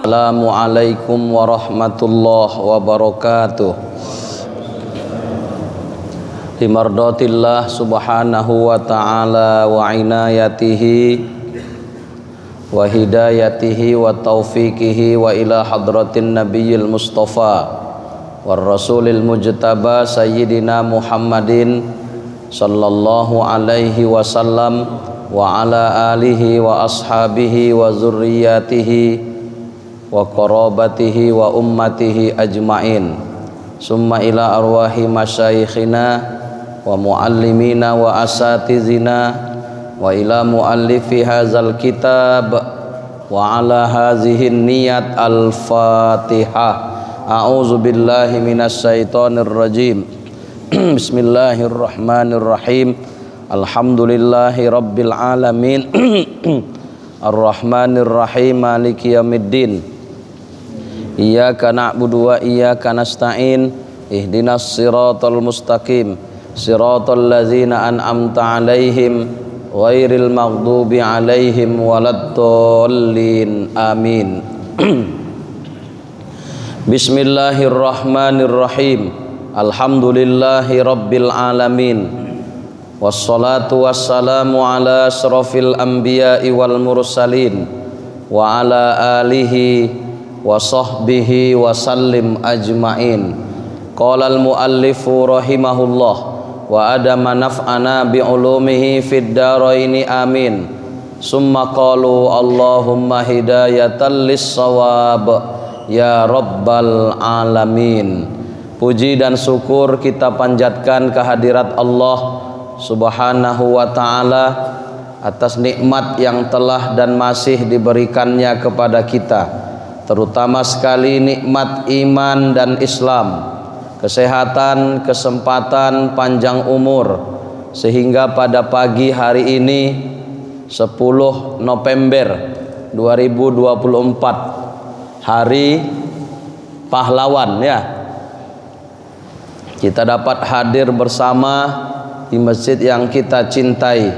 Assalamualaikum warahmatullahi wabarakatuh. Bimardatillah subhanahu wa ta'ala wa inayatihi wa hidayatihi wa taufiqihi wa ila hadratin nabiyil mustafa war rasulil mujtaba sayyidina Muhammadin sallallahu alaihi wasallam wa ala alihi wa ashabihi wa zurriyatihi wa qarabatihi wa ummatihi ajma'in. Summa ila arwahi masyayikhina wa muallimina wa asatizina wa ila muallifi hadzal kitab wa ala hazihi niyat al-fatihah. A'udzu billahi minasyaitonir rajim. Bismillahirrahmanirrahim. Alhamdulillahi rabbil alamin. Ar-Rahmanir-Rahim, Maliki yaumiddin. Iyyaka na'budu wa iyyaka nasta'in. Ihdinas siratal mustaqim, siratal ladzina an'amta 'alaihim ghairil maghdubi 'alaihim waladdallin. Amin. Bismillahirrahmanirrahim. Alhamdulillahi rabbil alamin. Wassalatu wassalamu ala asrafil anbiya'i wal mursalin wa ala alihi wa sahbihi wa sallim ajma'in. Qala al-muallifu rahimahullah wa adama naf'ana bi'ulumihi fid daraini amin. Summa qalu Allahumma hidayatan lis-shawab ya rabbal alamin. Puji dan syukur kita panjatkan kehadirat Allah subhanahu wa ta'ala atas nikmat yang telah dan masih diberikannya kepada kita, terutama sekali nikmat iman dan Islam, kesehatan, kesempatan, panjang umur, sehingga pada pagi hari ini 10 November 2024, hari pahlawan ya, kita dapat hadir bersama di masjid yang kita cintai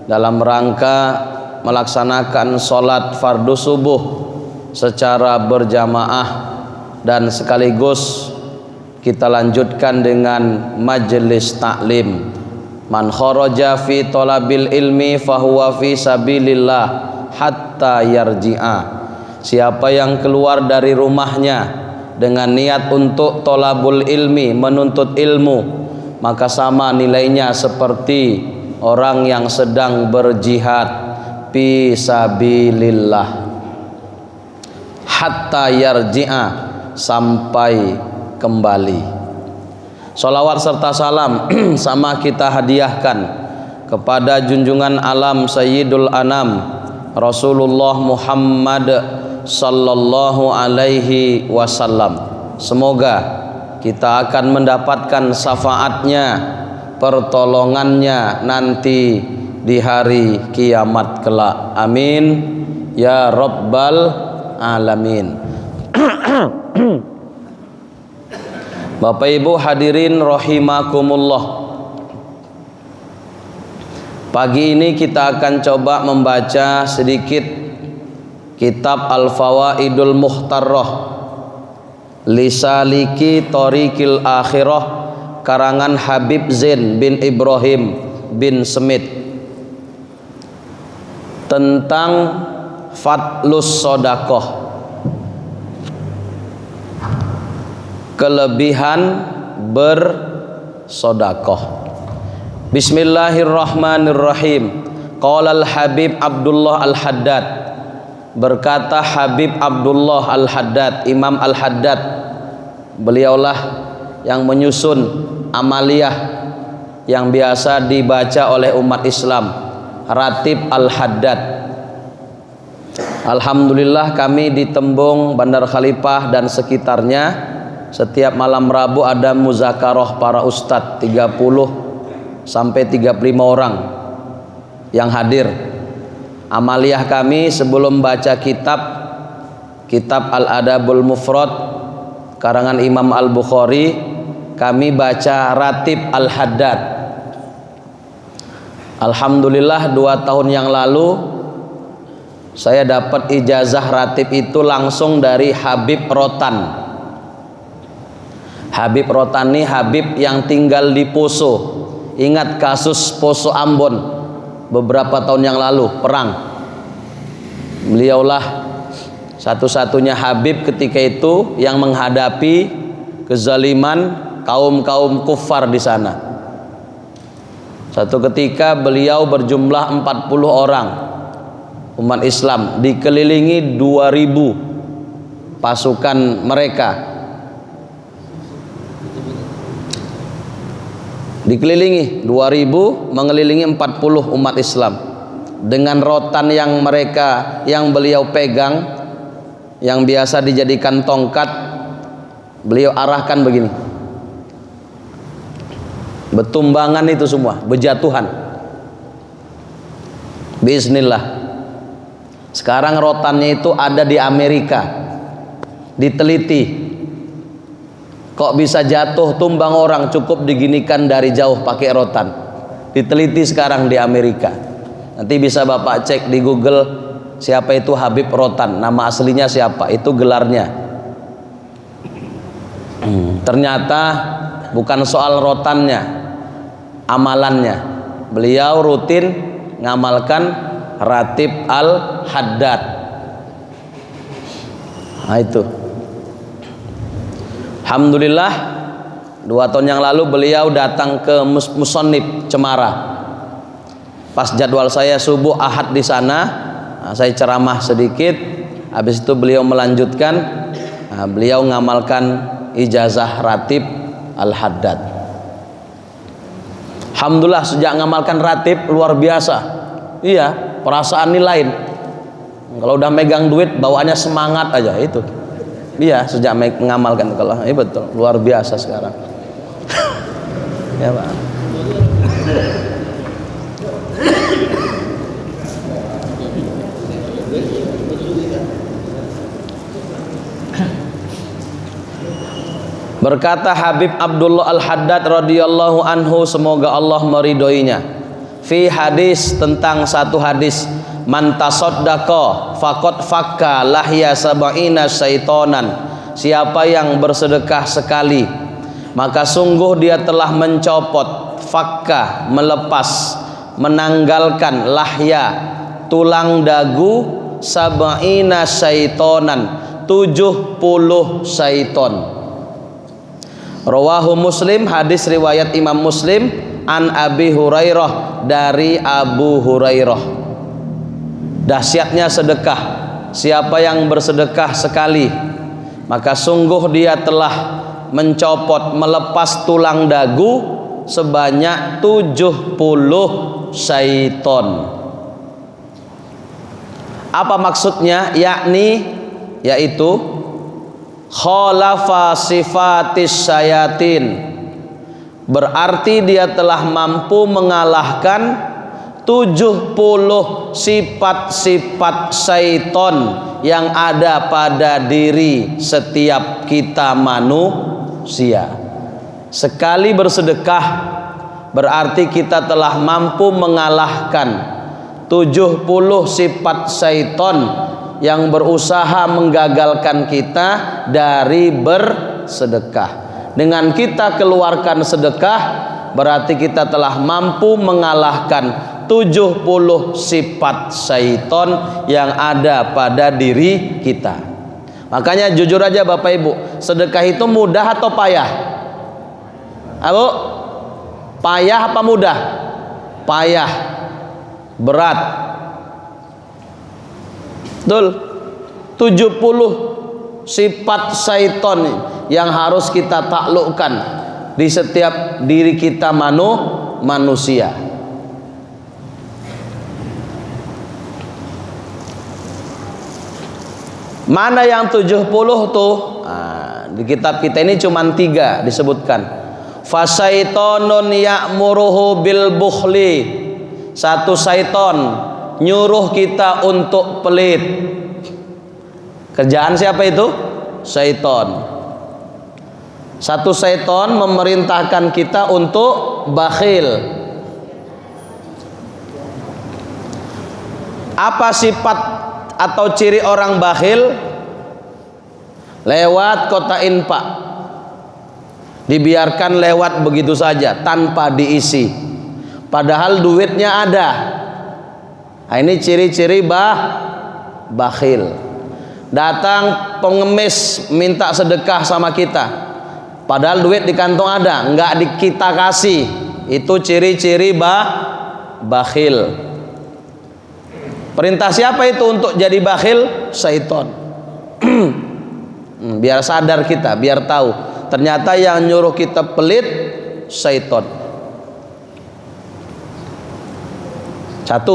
dalam rangka melaksanakan sholat fardu subuh secara berjamaah, dan sekaligus kita lanjutkan dengan majelis taklim. Man kharaja fi talabil ilmi fahuwa fi sabilillah hatta yarji'a. Siapa yang keluar dari rumahnya dengan niat untuk tolabul ilmi, menuntut ilmu, maka sama nilainya seperti orang yang sedang berjihad fi sabilillah hatta yarji'a, sampai kembali. Sholawat serta salam sama kita hadiahkan kepada junjungan alam Sayyidul Anam Rasulullah Muhammad sallallahu alaihi wasallam. Semoga kita akan mendapatkan syafaatnya, pertolongannya nanti di hari kiamat kelak. Amin ya rabbal alamin. Bapak Ibu hadirin rahimakumullah, pagi ini kita akan coba membaca sedikit kitab Al-Fawaidul Mukhtarrah Lisaliki Thoriqil Akhirah karangan Habib Zain bin Ibrahim bin Smith, tentang fadlus sodakoh, kelebihan bersodakoh. Bismillahirrahmanirrahim. Qala al-Habib Abdullah al-Haddad, berkata Habib Abdullah al-Haddad, Imam al-Haddad, beliaulah yang menyusun amaliyah yang biasa dibaca oleh umat Islam, Ratib al-Haddad. Alhamdulillah kami di Tembung, Bandar Khalifah dan sekitarnya setiap malam Rabu ada muzakarah para ustadz 30 sampai 35 orang yang hadir. Amaliyah kami sebelum baca kitab Al-Adabul Mufrad karangan Imam Al-Bukhari, kami baca Ratib Al-Haddad. Alhamdulillah 2 tahun yang lalu Saya dapat ijazah ratib itu langsung dari Habib Rotan. Habib Rotan ini Habib yang tinggal di Poso. Ingat kasus Poso Ambon beberapa tahun yang lalu, perang. Beliaulah satu-satunya Habib ketika itu yang menghadapi kezaliman kaum-kaum kufar di sana. Satu ketika beliau berjumlah 40 orang umat Islam, dikelilingi 2000 pasukan mereka, dikelilingi 2000 mengelilingi 40 umat Islam dengan rotan yang beliau pegang, yang biasa dijadikan tongkat, beliau arahkan begini, betumbangan itu semua berjatuhan bismillah. Sekarang rotannya itu ada di Amerika, diteliti kok bisa jatuh tumbang orang, cukup diginikan dari jauh pakai rotan. Diteliti sekarang di Amerika. Nanti bisa Bapak cek di Google siapa itu Habib Rotan, nama aslinya siapa, itu gelarnya. Ternyata bukan soal rotannya, amalannya. Beliau rutin ngamalkan Ratib Al-Haddad. Nah itu, alhamdulillah 2 tahun yang lalu beliau datang ke Musonib Cemara. Pas jadwal saya subuh Ahad di sana, saya ceramah sedikit. Habis itu beliau melanjutkan, beliau ngamalkan ijazah Ratib Al-Haddad. Alhamdulillah sejak ngamalkan ratib luar biasa. Iya, perasaan ini lain. Kalau udah megang duit bawaannya semangat aja itu. Iya, sejak mengamalkan, kalau betul luar biasa sekarang. Ya Pak. Berkata Habib Abdullah Al-Haddad radhiyallahu anhu, semoga Allah meridhoinya, fi hadis, tentang satu hadis, man tasaddaqa faqad fakka lahya sab'ina syaitonan, siapa yang bersedekah sekali maka sungguh dia telah mencopot, fakka melepas, menanggalkan, lahya tulang dagu, sab'ina syaitonan 70 syaiton. Rawahu Muslim, hadis riwayat Imam Muslim, an Abi Hurairah, dari Abu Hurairah. Dahsyatnya sedekah. Siapa yang bersedekah sekali maka sungguh dia telah mencopot, melepas tulang dagu sebanyak 70 syaiton. Apa maksudnya? Yaitu khalafa sifatis syayatin, berarti dia telah mampu mengalahkan 70 sifat-sifat syaiton yang ada pada diri setiap kita manusia. Sekali bersedekah berarti kita telah mampu mengalahkan 70 sifat syaiton yang berusaha menggagalkan kita dari bersedekah. Dengan kita keluarkan sedekah berarti kita telah mampu mengalahkan 70 sifat syaiton yang ada pada diri kita. Makanya jujur aja Bapak Ibu, sedekah itu mudah atau payah? Abu, payah apa mudah? Payah, berat. Betul. 70 sifat syaiton yang harus kita taklukkan di setiap diri kita manusia. Mana yang 70 tuh? Di kitab kita ini cuma 3 disebutkan. Fasaitonun ya'muruhu bil bukhli. Satu syaiton nyuruh kita untuk pelit. Kerjaan siapa itu? Syaiton. Satu syaiton memerintahkan kita untuk bakhil. Apa sifat atau ciri orang bakhil, lewat kota infak, dibiarkan lewat begitu saja tanpa diisi, padahal duitnya ada. Nah, ini ciri-ciri bakhil. Datang pengemis minta sedekah sama kita, padahal duit di kantong ada, nggak kita kasih. Itu ciri-ciri bakhil. Perintah siapa itu untuk jadi bakhil? Syaitan. Biar sadar kita, biar tahu ternyata yang nyuruh kita pelit syaitan.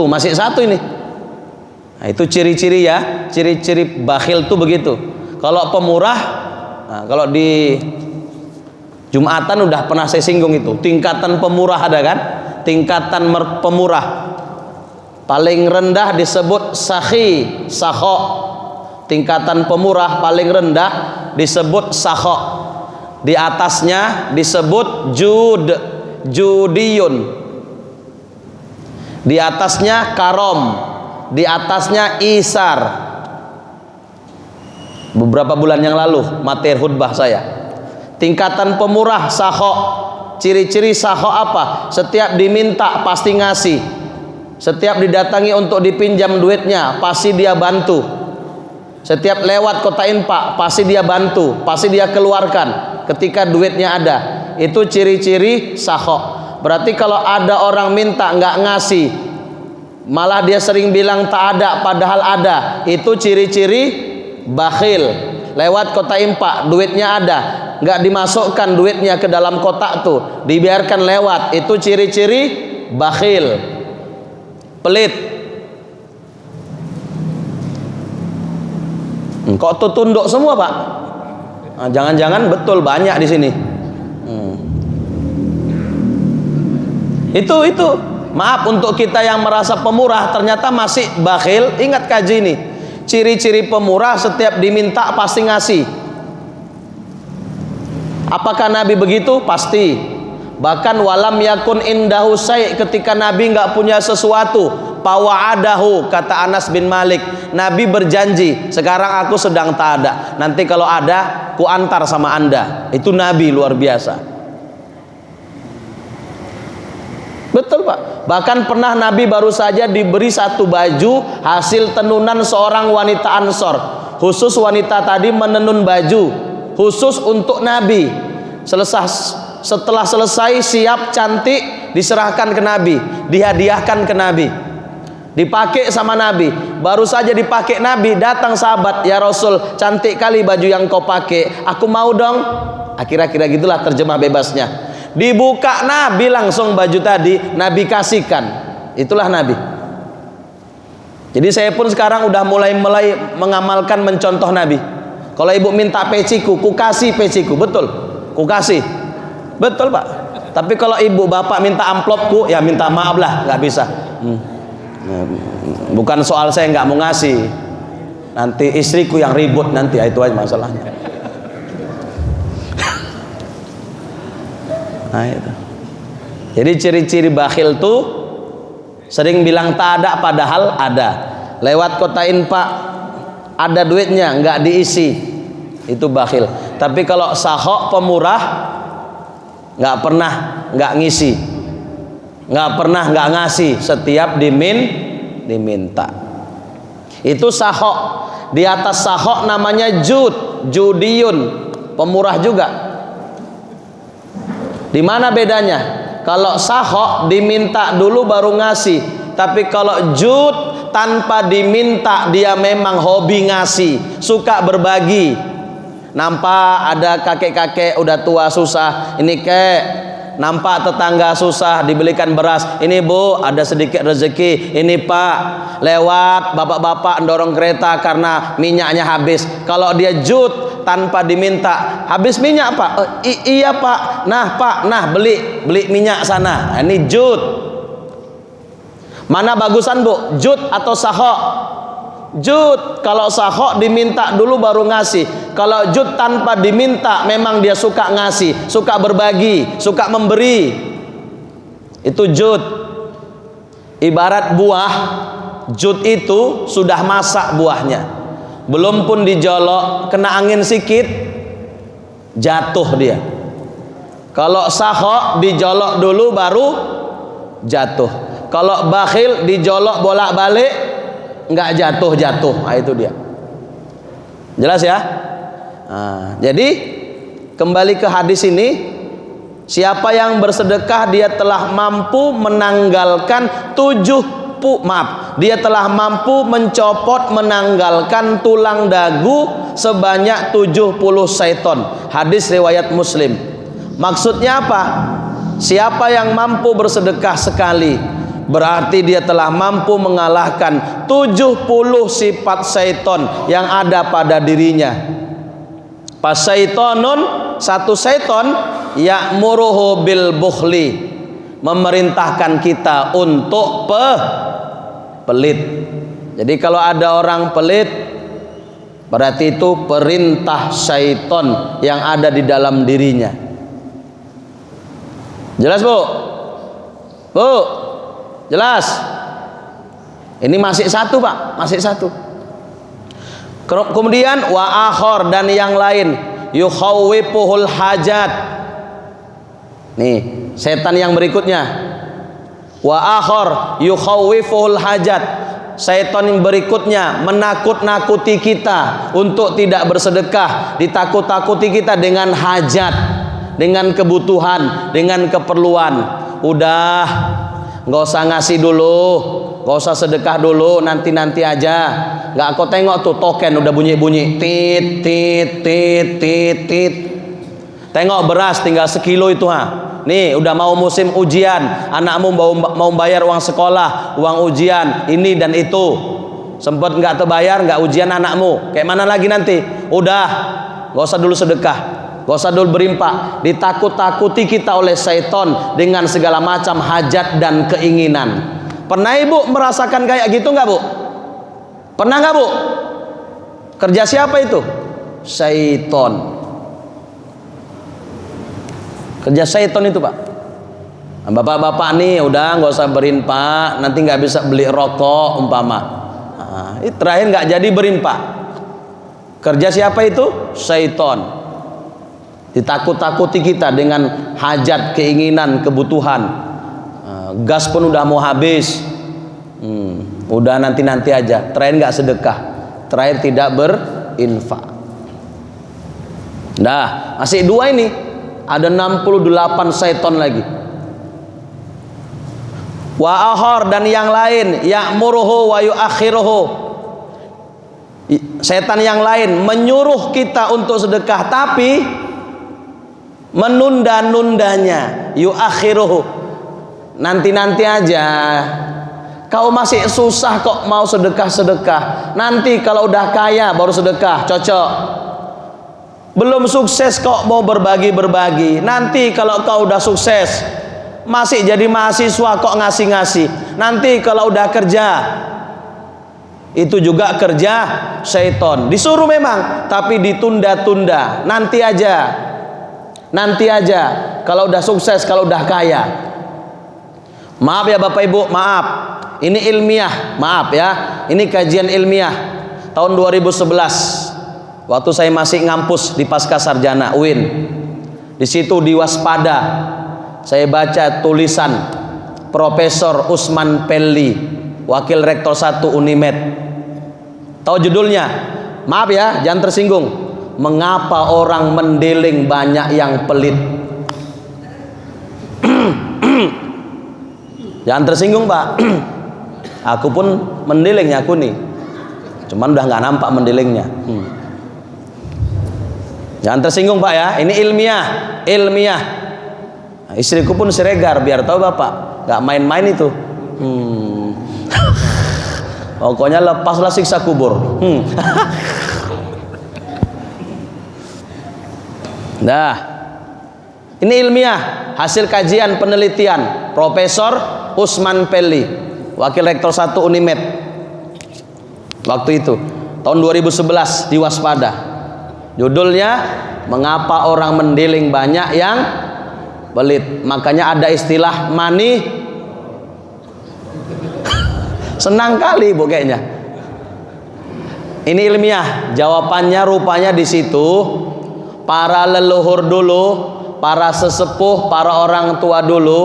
Masih satu ini. Nah, itu ciri-ciri ya, ciri-ciri bakhil tuh begitu. Kalau pemurah, nah, kalau di Jumatan udah pernah saya singgung itu. Tingkatan pemurah ada kan? Tingkatan pemurah. Paling rendah disebut sakho. Tingkatan pemurah paling rendah disebut sakho. Di atasnya disebut judiyun. Di atasnya karom. Di atasnya isar. Beberapa bulan yang lalu materi khutbah saya. Tingkatan pemurah sakho. Ciri-ciri sakho apa? Setiap diminta pasti ngasih. Setiap didatangi untuk dipinjam duitnya pasti dia bantu. Setiap lewat kota infak pasti dia bantu, pasti dia keluarkan ketika duitnya ada. Itu ciri-ciri sakho. Berarti kalau ada orang minta nggak ngasih, malah dia sering bilang tak ada padahal ada, itu ciri-ciri bakhil. Lewat kota infak duitnya ada, nggak dimasukkan duitnya ke dalam kotak tuh, dibiarkan lewat, itu ciri-ciri bakhil. Pelit. Kok tuh tunduk semua, Pak? Nah, jangan-jangan betul banyak di sini. Itu maaf untuk kita yang merasa pemurah ternyata masih bakhil. Ingat kaji ini. Ciri-ciri pemurah setiap diminta pasti ngasih. Apakah Nabi begitu? Pasti. Bahkan walam yakun indahu syai', ketika Nabi nggak punya sesuatu, pawa'adahu, kata Anas bin Malik, Nabi berjanji, sekarang aku sedang tak ada, nanti kalau ada ku antar sama anda. Itu Nabi luar biasa. Betul, Pak. Bahkan pernah Nabi baru saja diberi satu baju hasil tenunan seorang wanita Ansor. Khusus wanita tadi menenun baju khusus untuk Nabi. Setelah selesai siap cantik diserahkan ke Nabi, dihadiahkan ke Nabi, dipakai sama Nabi. Baru saja dipakai Nabi, datang sahabat, ya Rasul, cantik kali baju yang kau pakai, aku mau dong. Kira-kira gitulah terjemah bebasnya. Dibuka Nabi langsung baju tadi, Nabi kasihkan. Itulah Nabi. Jadi saya pun sekarang udah mulai mengamalkan, mencontoh Nabi. Kalau ibu minta peciku, ku kasih peciku, betul, ku kasih. Betul, Pak. Tapi kalau ibu bapak minta amplopku, ya minta maaf lah, nggak bisa. Bukan soal saya nggak mau ngasih, nanti istriku yang ribut nanti, itu aja masalahnya. Nah, itu. Jadi ciri-ciri bakhil tuh sering bilang tak ada padahal ada. Lewat kota infak ada duitnya nggak diisi, itu bakhil. Tapi kalau sakho pemurah, nggak pernah nggak ngisi, nggak pernah nggak ngasih, setiap diminta. Itu sakho. Di atas sakho namanya judiyun, pemurah juga. Di mana bedanya? Kalau sakho diminta dulu baru ngasih, tapi kalau jud tanpa diminta dia memang hobi ngasih, suka berbagi. Nampak ada kakek-kakek udah tua susah, ini kek. Nampak tetangga susah dibelikan beras, ini bu ada sedikit rezeki. Ini pak lewat bapak-bapak dorong kereta karena minyaknya habis. Kalau dia jud tanpa diminta, habis minyak pak, iya pak, nah pak, nah beli minyak sana. Ini jud. Mana bagusan bu, jud atau sakho? Jud. Kalau sakho diminta dulu baru ngasih. Kalau jud tanpa diminta memang dia suka ngasih, suka berbagi, suka memberi. Itu jud. Ibarat buah jut itu sudah masak buahnya, belum pun dijolok, kena angin sikit jatuh dia. Kalau sakho dijolok dulu baru jatuh. Kalau bakhil dijolok bolak-balik nggak jatuh-jatuh. Nah, itu dia. Jelas ya? Nah, jadi kembali ke hadis ini, siapa yang bersedekah dia telah mampu menanggalkan dia telah mampu mencopot menanggalkan tulang dagu sebanyak 70 syaiton. Hadis riwayat Muslim. Maksudnya apa? Siapa yang mampu bersedekah sekali, berarti dia telah mampu mengalahkan 70 sifat syaiton yang ada pada dirinya. Fasyaitonun, satu syaiton ya'muruhu bil bukhli, memerintahkan kita untuk pelit. Jadi kalau ada orang pelit, berarti itu perintah syaiton yang ada di dalam dirinya. Jelas Bu? Bu? Jelas? Ini masih satu Pak, masih satu. Kemudian wa akhor, dan yang lain, yukhawwifuhul hajat. Nih, setan yang berikutnya. Wa akhor yukhawwifuhul hajat. Setan yang berikutnya menakut-nakuti kita untuk tidak bersedekah, ditakut-takuti kita dengan hajat, dengan kebutuhan, dengan keperluan. Udah, nggak usah ngasih dulu, nggak usah sedekah dulu, nanti aja. Nggak aku tengok tuh token udah bunyi tit tit tit tit tit. Tengok beras tinggal sekilo itu Nih udah mau musim ujian, anakmu mau bayar uang sekolah, uang ujian, ini dan itu. Sempet nggak terbayar, nggak ujian anakmu, kayak mana lagi nanti? Udah, nggak usah dulu sedekah, nggak usah dulu berimpak. Ditakut-takuti kita oleh syaitan dengan segala macam hajat dan keinginan. Pernah ibu merasakan kayak gitu nggak Bu? Pernah nggak Bu? Kerja siapa itu? Syaitan. Kerja syaitan itu Pak. Bapak-bapak nih udah nggak usah berimpak, nanti nggak bisa beli rokok umpama. Ini terakhir nggak jadi berimpak. Kerja siapa itu? Syaitan. Ditakut-takuti kita dengan hajat, keinginan, kebutuhan. Gas pun udah mau habis. Udah nanti aja. Terakhir nggak sedekah. Terakhir tidak berinfak. Nah, masih dua ini. Ada 68 syaitan lagi. Wa ahor, dan yang lain, ya'muruhu wa yu'akhiruhu. Setan yang lain menyuruh kita untuk sedekah tapi menunda-nundanya. Yu'akhiruhu, nanti aja. Kau masih susah kok mau sedekah. Nanti kalau udah kaya baru sedekah, cocok. Belum sukses kok mau berbagi. Nanti kalau kau udah sukses, masih jadi mahasiswa kok ngasih. Nanti kalau udah kerja. Itu juga kerja syaitan. Disuruh memang, tapi ditunda-tunda. Nanti aja. Kalau udah sukses, kalau udah kaya. Maaf ya Bapak Ibu, maaf. Ini ilmiah, maaf ya. Ini kajian ilmiah tahun 2011. Waktu saya masih ngampus di Pasca Sarjana UIN. Di situ di Waspada saya baca tulisan Profesor Usman Pelli, Wakil Rektor 1 Unimed. Tahu judulnya? Maaf ya, jangan tersinggung. Mengapa orang mendeling banyak yang pelit? Jangan tersinggung Pak. Aku pun mendelingnya aku nih. Cuman udah nggak nampak mendelingnya. Jangan tersinggung Pak ya, ini ilmiah. Nah, istriku pun Siregar biar tahu Bapak, nggak main-main itu. Pokoknya lepaslah siksa kubur. Nah, ini ilmiah, hasil kajian penelitian Profesor Usman Pelli, Wakil Rektor 1 Unimed. Waktu itu tahun 2011 di Waspada. Judulnya, mengapa orang mendeling banyak yang pelit. Makanya ada istilah Senang kali Bu kayaknya. Ini ilmiah. Jawabannya rupanya di situ para leluhur dulu, para sesepuh, para orang tua dulu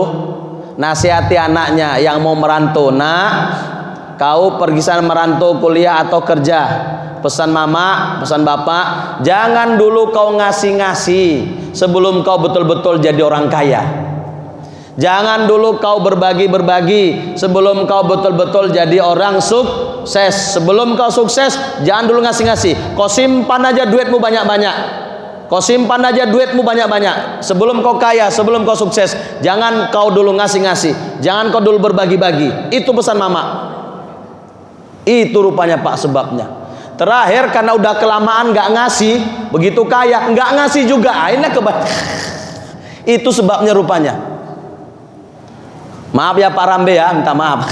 nasihati anaknya yang mau merantau. Nak, kau pergi sana merantau kuliah atau kerja, pesan mama, pesan bapak, jangan dulu kau ngasih-ngasih sebelum kau betul-betul jadi orang kaya. Jangan dulu kau berbagi-berbagi sebelum kau betul-betul jadi orang sukses. Sebelum kau sukses, jangan dulu ngasih-ngasih. Kau simpan aja duitmu banyak-banyak. Kau simpan aja duitmu banyak-banyak. Sebelum kau kaya, sebelum kau sukses, jangan kau dulu ngasih-ngasih. Jangan kau dulu berbagi-bagi. Itu pesan mama. Itu rupanya Pak sebabnya. Terakhir karena udah kelamaan nggak ngasih, begitu kaya nggak ngasih juga. Akhirnya itu sebabnya rupanya. Maaf ya Pak Rambe ya, minta maaf.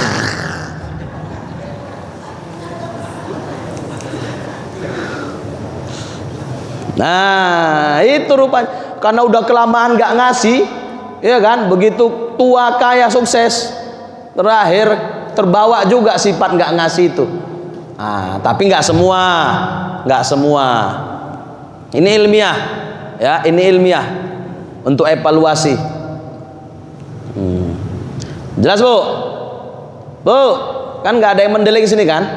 Nah itu rupanya karena udah kelamaan nggak ngasih, ya kan? Begitu tua kaya sukses, terakhir terbawa juga sifat nggak ngasih itu. Nah, tapi nggak semua, nggak semua. Ini ilmiah, ya, ini ilmiah untuk evaluasi. Jelas Bu? Bu, kan nggak ada yang mendelik sini kan?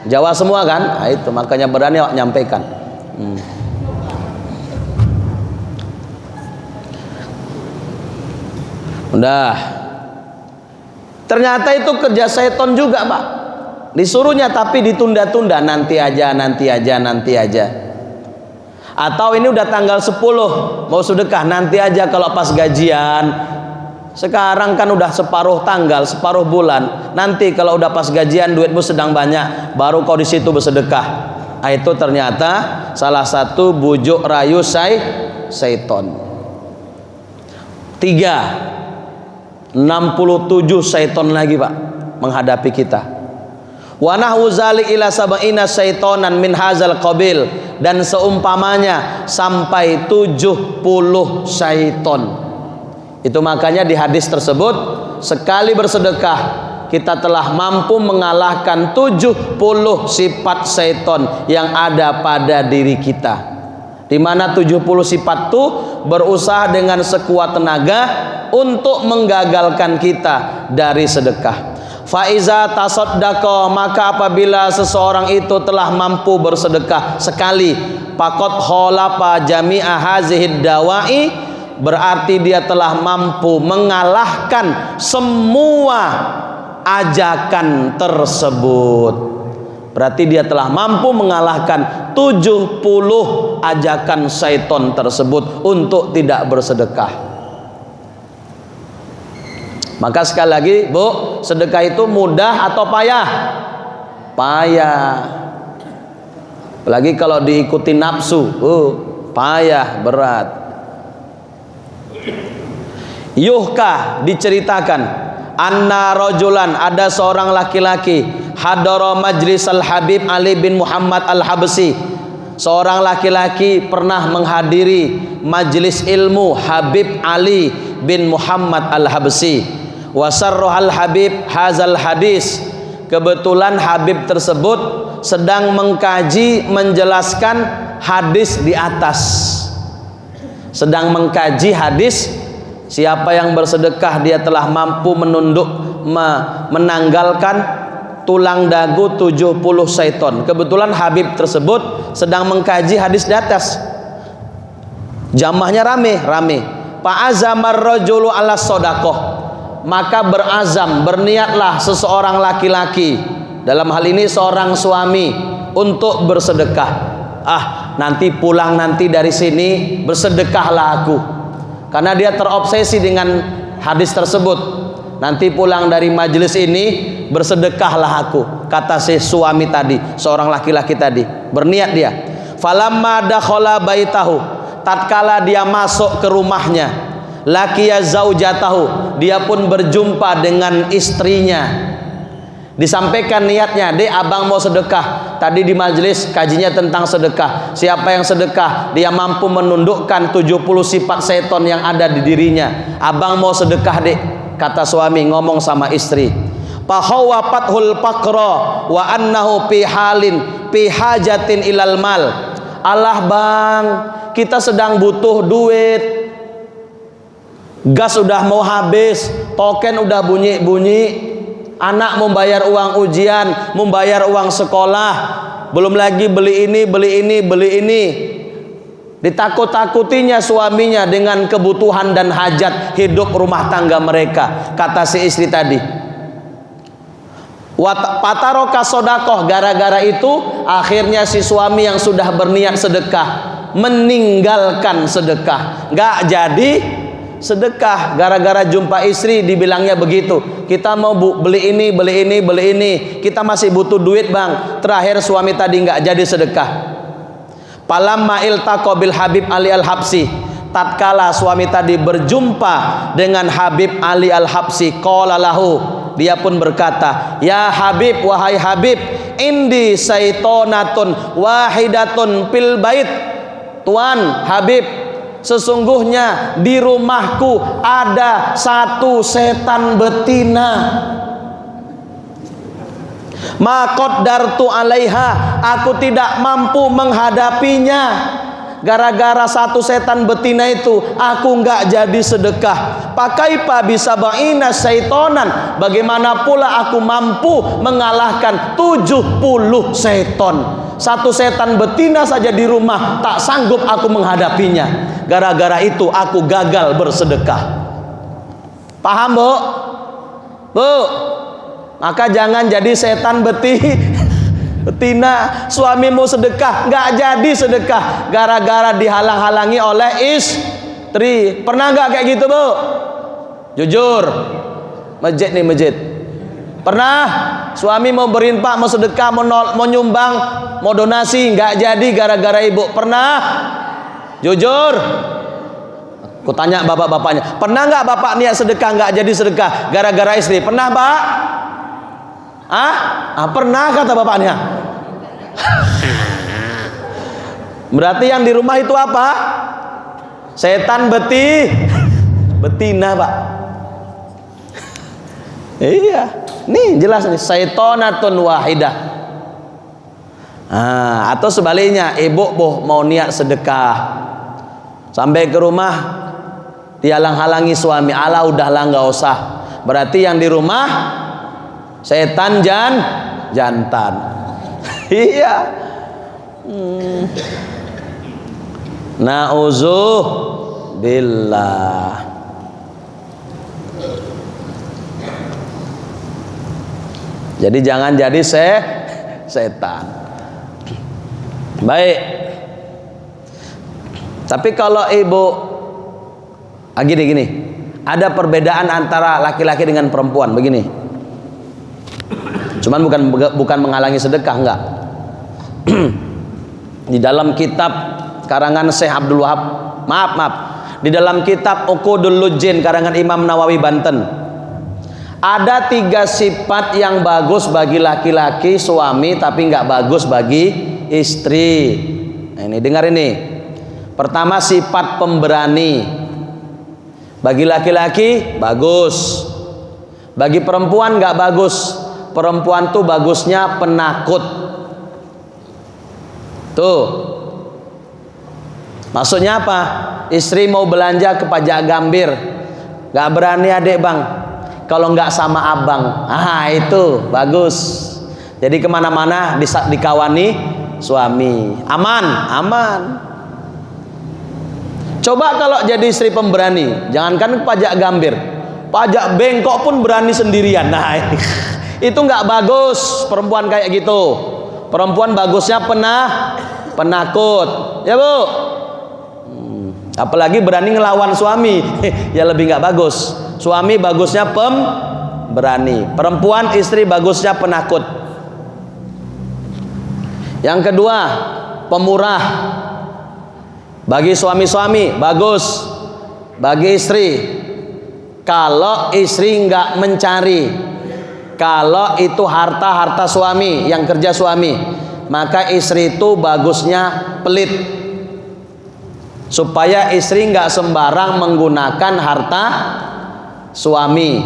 Jawa semua kan? Nah, itu makanya berani awak nyampaikan. Udah. Ternyata itu kerja setan juga Pak. Disuruhnya tapi ditunda-tunda, nanti aja, nanti aja, nanti aja. Atau ini udah tanggal 10 mau sedekah, nanti aja kalau pas gajian. Sekarang kan udah separuh tanggal, separuh bulan. Nanti kalau udah pas gajian duitmu sedang banyak, baru kau di situ bersedekah. Nah, itu ternyata salah satu bujuk rayu syaiton. 67 syaiton lagi Pak menghadapi kita. Wa nahu zalik ila sab'ina syaitonan min hazal qabil, dan seumpamanya sampai 70 syaiton. Itu makanya di hadis tersebut sekali bersedekah kita telah mampu mengalahkan 70 sifat syaiton yang ada pada diri kita. Di mana 70 sifat itu berusaha dengan sekuat tenaga untuk menggagalkan kita dari sedekah. Faiza tasaddaqa, maka apabila seseorang itu telah mampu bersedekah sekali, faqad khalafa jami'a hazihid dawai, berarti dia telah mampu mengalahkan semua ajakan tersebut. Berarti dia telah mampu mengalahkan 70 ajakan syaitan tersebut untuk tidak bersedekah. Maka sekali lagi Bu, sedekah itu mudah atau payah? Payah. Apalagi kalau diikuti nafsu, payah, berat. Yuhka, diceritakan, anna rajulan, ada seorang laki-laki, hadara majlis al-Habib Ali bin Muhammad al-Habsi. Seorang laki-laki pernah menghadiri majlis ilmu Habib Ali bin Muhammad al-Habsi. Wasarruhal Habib hazal hadis, kebetulan Habib tersebut sedang mengkaji menjelaskan hadis di atas, sedang mengkaji hadis. Siapa yang bersedekah dia telah mampu menanggalkan tulang dagu 70 syaiton. Kebetulan Habib tersebut sedang mengkaji hadis di atas, jamaahnya rame. Fa'azamar rajulu ala shadaqah, maka berazam, berniatlah seseorang laki-laki, dalam hal ini seorang suami, untuk bersedekah. Nanti pulang nanti dari sini bersedekahlah aku, karena dia terobsesi dengan hadis tersebut. Nanti pulang dari majelis ini bersedekahlah aku, kata si suami tadi, seorang laki-laki tadi, berniat dia. Falamma dakhala baitahu, tatkala dia masuk ke rumahnya, laqiya zaujatahu, dia pun berjumpa dengan istrinya. Disampaikan niatnya, "Dek, abang mau sedekah." Tadi di majelis kajinya tentang sedekah. Siapa yang sedekah, dia mampu menundukkan 70 sifat setan yang ada di dirinya. "Abang mau sedekah, Dek," kata suami ngomong sama istri. fahawafathul faqra wa annahu fi hajatin ilal mal. Alah bang, kita sedang butuh duit, gas udah mau habis, token udah bunyi-bunyi, anak membayar uang ujian, membayar uang sekolah, belum lagi beli ini. Ditakut-takutinya suaminya dengan kebutuhan dan hajat hidup rumah tangga mereka. Kata si istri tadi, pataroka sodakoh, gara-gara itu akhirnya si suami yang sudah berniat sedekah meninggalkan sedekah, nggak jadi sedekah. Gara-gara jumpa istri dibilangnya begitu, kita mau beli ini, kita masih butuh duit bang. Terakhir suami tadi nggak jadi sedekah. Palamma iltaqa bil Habib Ali Al-Habsi, tatkala suami tadi berjumpa dengan Habib Ali Al-Habsi, qala lahu, dia pun berkata, ya Habib, wahai Habib, indi saitonatun wahidatun fil bait. Tuan Habib, sesungguhnya di rumahku ada satu setan betina. Ma qaddartu alaiha, aku tidak mampu menghadapinya. Gara-gara satu setan betina itu aku nggak jadi sedekah. Pakaipa bisa ba'ina syaitonan, bagaimana pula aku mampu mengalahkan 70 seton. Satu setan betina saja di rumah tak sanggup aku menghadapinya. Gara-gara itu aku gagal bersedekah. Paham bu? Bu, maka jangan jadi setan betina. Suami mau sedekah nggak jadi sedekah gara-gara dihalang-halangi oleh istri. Pernah nggak kayak gitu bu? Jujur, masjid. Pernah suami mau berinfak, mau sedekah, mau nyumbang, mau donasi, nggak jadi gara-gara ibu? Pernah? Jujur. Aku tanya bapak-bapaknya, pernah nggak bapak niat sedekah nggak jadi sedekah gara-gara istri? Pernah pak? Pernah kata bapaknya. Berarti yang di rumah itu apa? Setan betina pak. Iya, nih jelas nih, saitonatun wahidah. Atau sebaliknya, ibu mau niat sedekah, sampai ke rumah dihalang-halangi suami, ala udahlah nggak usah. Berarti yang di rumah setan jantan. Iya. Na'udzubillah. Jadi jangan jadi setan. Baik. Tapi kalau ibu gini, ada perbedaan antara laki-laki dengan perempuan begini. Cuman bukan menghalangi sedekah, enggak. Di dalam kitab karangan Syekh Abdul Wahab, maaf, di dalam kitab Uqudul Lujin karangan Imam Nawawi Banten, ada 3 sifat yang bagus bagi laki-laki suami tapi nggak bagus bagi istri. Nah, ini dengar ini. Pertama, sifat pemberani. Bagi laki-laki bagus, bagi perempuan nggak bagus. Perempuan tuh bagusnya penakut. Tuh, maksudnya apa? Istri mau belanja ke Pajak Gambir, nggak berani adek bang, kalau nggak sama abang. Itu bagus. Jadi kemana-mana dikawani suami, aman. Coba kalau jadi istri pemberani, jangankan Pajak Gambir, Pajak Bengkok pun berani sendirian. Nah, itu nggak bagus. Perempuan kayak gitu, perempuan bagusnya penakut, ya bu. Apalagi berani ngelawan suami, ya lebih nggak bagus. Suami bagusnya pemberani, perempuan istri bagusnya penakut. Yang kedua, pemurah. Bagi suami-suami bagus, bagi istri, kalau istri nggak mencari, kalau itu harta suami, yang kerja suami, maka istri itu bagusnya pelit, supaya istri nggak sembarang menggunakan harta suami.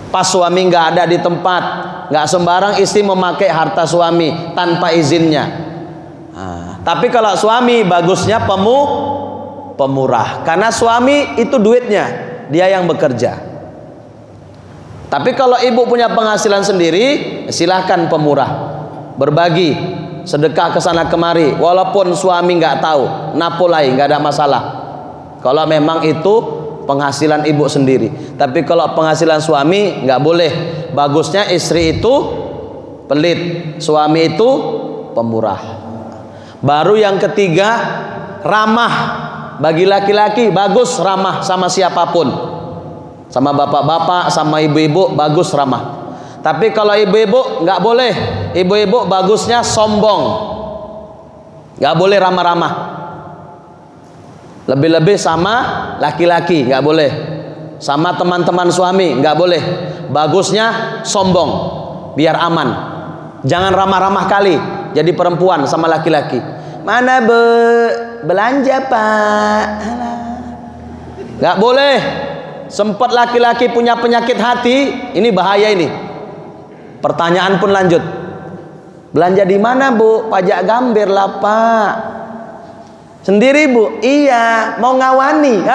pas suami nggak ada di tempat, nggak sembarang istri memakai harta suami tanpa izinnya. Tapi kalau suami bagusnya pemurah, karena suami itu duitnya, dia yang bekerja. Tapi kalau ibu punya penghasilan sendiri, silahkan pemurah, berbagi, sedekah ke sana kemari, walaupun suami nggak tahu, napolai, nggak ada masalah. Kalau memang itu penghasilan ibu sendiri. Tapi kalau penghasilan suami nggak boleh. Bagusnya istri itu pelit, suami itu pemurah. Baru yang ketiga, ramah. Bagi laki-laki bagus ramah sama siapapun, sama bapak-bapak, sama ibu-ibu bagus ramah. Tapi kalau ibu-ibu nggak boleh. Ibu-ibu bagusnya sombong, nggak boleh ramah-ramah. Lebih-lebih sama laki-laki nggak boleh, sama teman-teman suami nggak boleh. Bagusnya sombong, biar aman. Jangan ramah-ramah kali jadi perempuan sama laki-laki. Mana belanja pak? Nggak boleh. Sempat laki-laki punya penyakit hati, ini bahaya ini. Pertanyaan pun lanjut. Belanja di mana bu? Pajak Gambir lah pak. Sendiri bu? Iya, mau ngawani.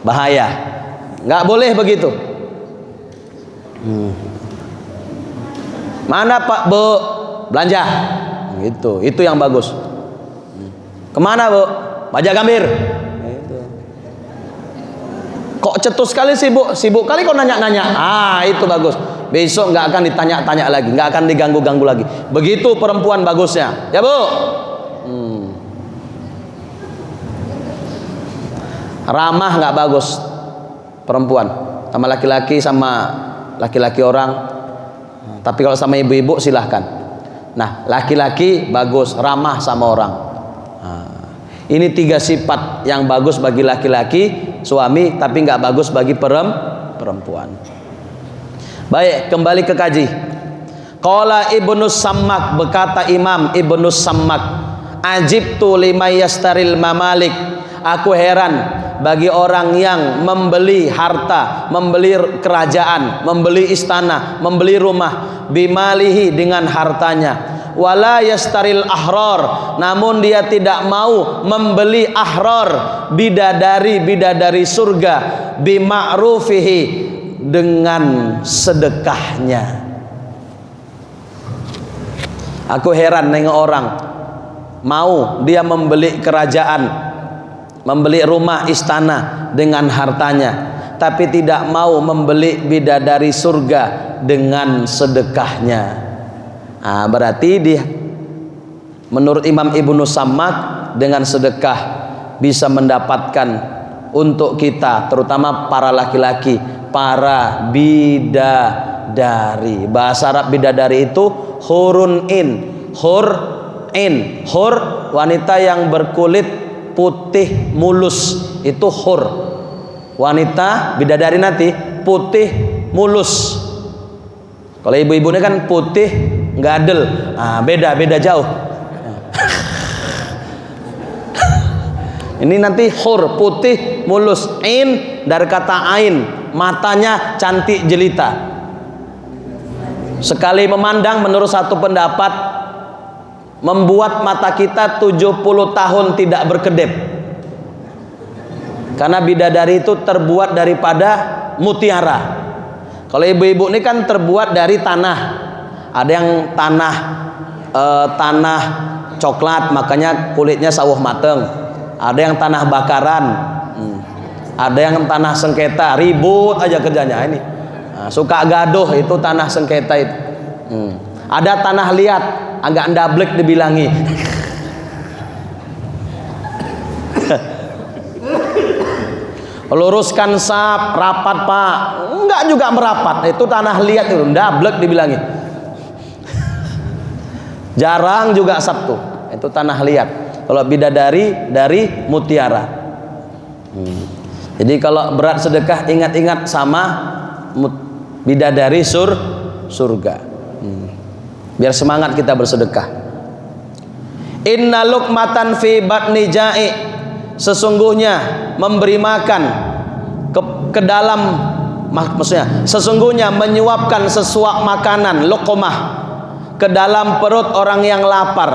Bahaya. Nggak boleh begitu. Mana pak bu? Belanja. Gitu. Itu yang bagus. Kemana bu? Pajak Gambir. Gitu. Kok cetus sekali sibuk? Sibuk kali kok nanya-nanya. Itu bagus. Besok nggak akan ditanya-tanya lagi, nggak akan diganggu-ganggu lagi. Begitu perempuan bagusnya. Ya bu? Ramah nggak bagus perempuan sama laki-laki, sama laki-laki orang. Tapi kalau sama ibu-ibu silahkan. Nah, laki-laki bagus ramah sama orang. Ini 3 sifat yang bagus bagi laki-laki suami, tapi nggak bagus bagi perempuan. Baik, kembali ke kaji. Qala Ibnu Sammak, berkata Imam Ibnu Sammak, ajibtu lima yastaril mamalik. Aku heran bagi orang yang membeli harta, membeli kerajaan, membeli istana, membeli rumah, bimalihi dengan hartanya. Wala yastaril ahrar, namun dia tidak mau membeli ahrar, bidadari surga, bima'rufihi, dengan sedekahnya. Aku heran nengok orang mau dia membeli kerajaan, membeli rumah istana dengan hartanya, tapi tidak mau membeli bidadari surga dengan sedekahnya. Berarti menurut Imam Ibnu Sammak, dengan sedekah bisa mendapatkan untuk kita, terutama para laki-laki, para bidadari. Bahasa Arab bidadari itu hurun in, hur wanita yang berkulit putih mulus, itu hur. Wanita bidadari nanti putih mulus. Kalau ibu-ibu ini kan putih gadel, beda jauh. Ini nanti hur, putih mulus. In dari kata ain, matanya cantik jelita. Sekali memandang, menurut satu pendapat, membuat mata kita 70 tahun tidak berkedip. Karena bidadari itu terbuat daripada mutiara. Kalau ibu-ibu ini kan terbuat dari tanah. Ada yang tanah coklat, makanya kulitnya sawah mateng. Ada yang tanah bakaran, ada yang tanah sengketa, ribut aja kerjanya ini. Suka gaduh, itu tanah sengketa itu. Ada tanah liat, agak ndablek dibilangi. Luruskan sap, rapat pak, enggak juga merapat, itu tanah liat itu, ndablek dibilangi. Jarang juga Sabtu, itu tanah liat. Kalau bidadari dari mutiara. Jadi kalau berat sedekah, ingat-ingat sama bidadari surga. Biar semangat kita bersedekah. Inna luqmatan fi batni ja'i, sesungguhnya memberi makan ke dalam Maksudnya sesungguhnya menyuapkan sesuap makanan luqmah ke dalam perut orang yang lapar,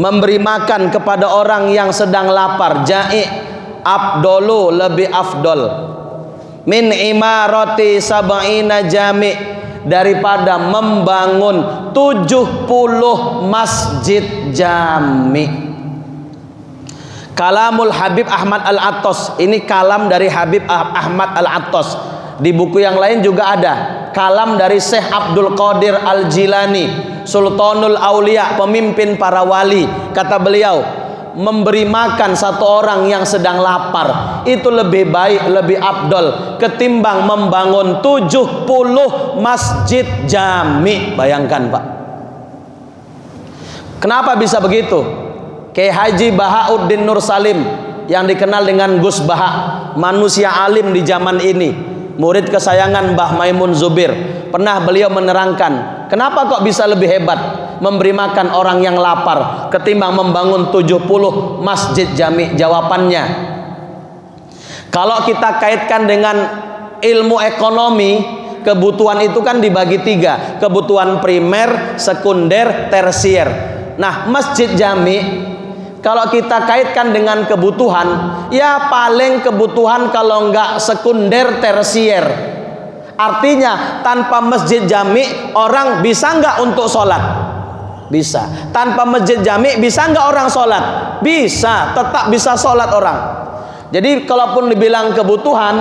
memberi makan kepada orang yang sedang lapar, ja'i afdolu, lebih afdol, min imarati sab'ina jami', daripada membangun 70 masjid jami'. Kalamul Habib Ahmad Al-Attas, ini kalam dari Habib Ahmad Al-Attas. Di buku yang lain juga ada kalam dari Syekh Abdul Qadir Al-Jilani, Sultanul Aulia, pemimpin para wali. Kata beliau, memberi makan satu orang yang sedang lapar itu lebih baik, lebih afdol ketimbang membangun 70 masjid jami. Bayangkan Pak, kenapa bisa begitu? Kiai Haji Bahauddin Nur Salim yang dikenal dengan Gus Baha, manusia alim di zaman ini, murid kesayangan Mbah Maimun Zubir, pernah beliau menerangkan kenapa kok bisa lebih hebat memberi makan orang yang lapar ketimbang membangun 70 masjid jami. Jawabannya, kalau kita kaitkan dengan ilmu ekonomi, kebutuhan itu kan dibagi 3, kebutuhan primer, sekunder, tersier. Nah, masjid jami kalau kita kaitkan dengan kebutuhan, ya paling kebutuhan kalau enggak sekunder, tersier. Artinya tanpa masjid jami orang bisa enggak untuk sholat? Bisa. Tanpa masjid jami bisa enggak orang sholat? Bisa, tetap bisa sholat orang. Jadi kalaupun dibilang kebutuhan,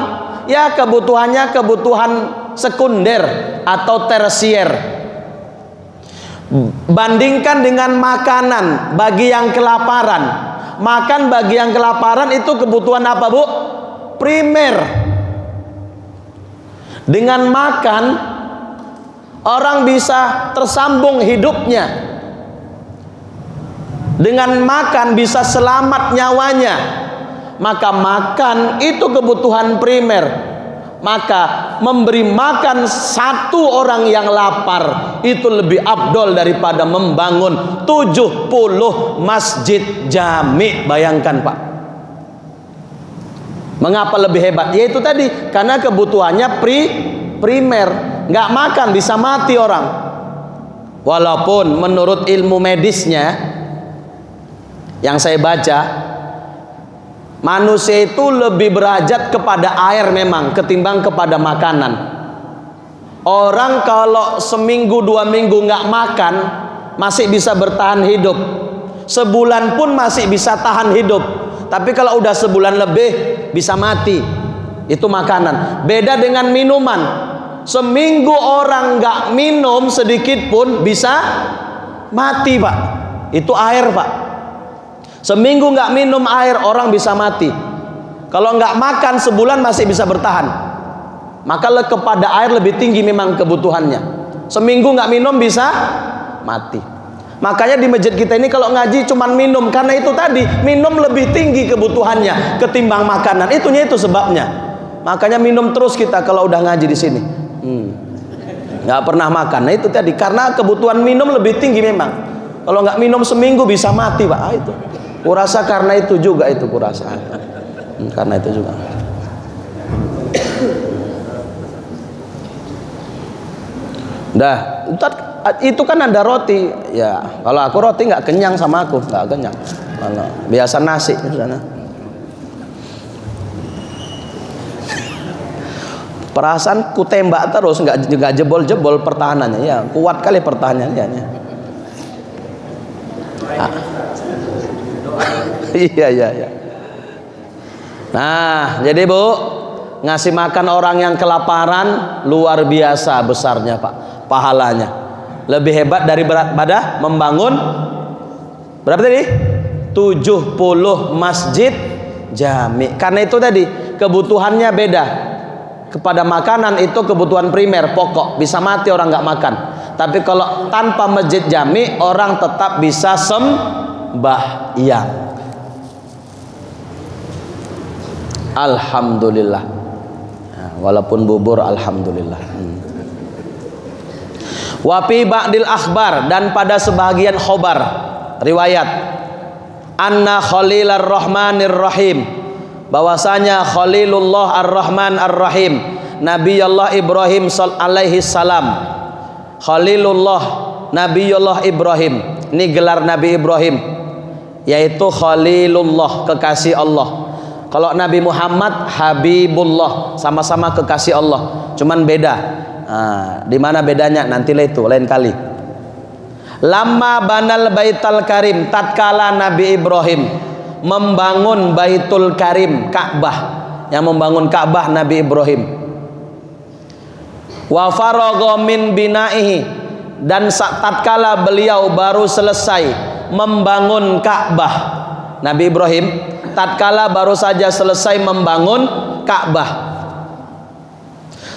ya kebutuhannya kebutuhan sekunder atau tersier. Bandingkan dengan makanan bagi yang kelaparan. Makan bagi yang kelaparan itu kebutuhan apa Bu? Primer. Dengan makan orang bisa tersambung hidupnya. Dengan makan bisa selamat nyawanya. Maka makan itu kebutuhan primer. Maka memberi makan satu orang yang lapar itu lebih afdol daripada membangun 70 masjid jami. Bayangkan Pak, mengapa lebih hebat? Yaitu tadi, karena kebutuhannya primer. Nggak makan bisa mati orang. Walaupun menurut ilmu medisnya yang saya baca, manusia itu lebih berhajat kepada air memang ketimbang kepada makanan. Orang kalau seminggu 2 minggu nggak makan masih bisa bertahan hidup, sebulan pun masih bisa tahan hidup. Tapi kalau udah sebulan lebih bisa mati. Itu makanan. Beda dengan minuman. Seminggu orang nggak minum sedikit pun bisa mati Pak. Itu air Pak. Seminggu nggak minum air orang bisa mati. Kalau nggak makan sebulan masih bisa bertahan. Maka kepada air lebih tinggi memang kebutuhannya. Seminggu nggak minum bisa mati. Makanya di masjid kita ini kalau ngaji cuman minum, karena itu tadi minum lebih tinggi kebutuhannya ketimbang makanan. Itu sebabnya. Makanya minum terus kita kalau udah ngaji di sini. Nggak pernah makan. Nah itu tadi karena kebutuhan minum lebih tinggi memang. Kalau nggak minum seminggu bisa mati Pak. Itu. Kurasa karena itu juga itu kurasa. Karena itu juga. Dah, itu kan ada roti. Ya, kalau aku roti nggak kenyang sama aku, nggak kenyang. Kalau biasa nasi di sana. Perasaan ku tembak terus, nggak jebol-jebol pertahanannya. Ya, kuat kali pertahanannya. Iya. Nah, jadi Bu, ngasih makan orang yang kelaparan luar biasa besarnya Pak, pahalanya. Lebih hebat daripada membangun berapa tadi? 70 masjid jami. Karena itu tadi kebutuhannya beda. Kepada makanan itu kebutuhan primer, pokok, bisa mati orang nggak makan. Tapi kalau tanpa masjid jami orang tetap bisa sembahyang. Alhamdulillah. Nah, walaupun bubur alhamdulillah. Wa fi ba'dil akhbar, dan pada sebagian khobar riwayat, anna Khalilar Rahmanir Rahim, bahwasanya Khalilullah Ar-Rahman Ar-Rahim, Nabiullah Ibrahim alaihi salam. Khalilullah Nabiullah Ibrahim. Ini gelar Nabi Ibrahim, yaitu Khalilullah, kekasih Allah. Kalau Nabi Muhammad Habibullah, sama-sama kekasih Allah, cuman beda. Di mana bedanya? Nantilah itu lain kali. Lama banal Baitul Karim, tatkala Nabi Ibrahim membangun Baitul Karim, Ka'bah, yang membangun Ka'bah Nabi Ibrahim. Wa faragha min binaihi, dan tatkala beliau baru selesai membangun Ka'bah, Nabi Ibrahim tatkala baru saja selesai membangun Ka'bah,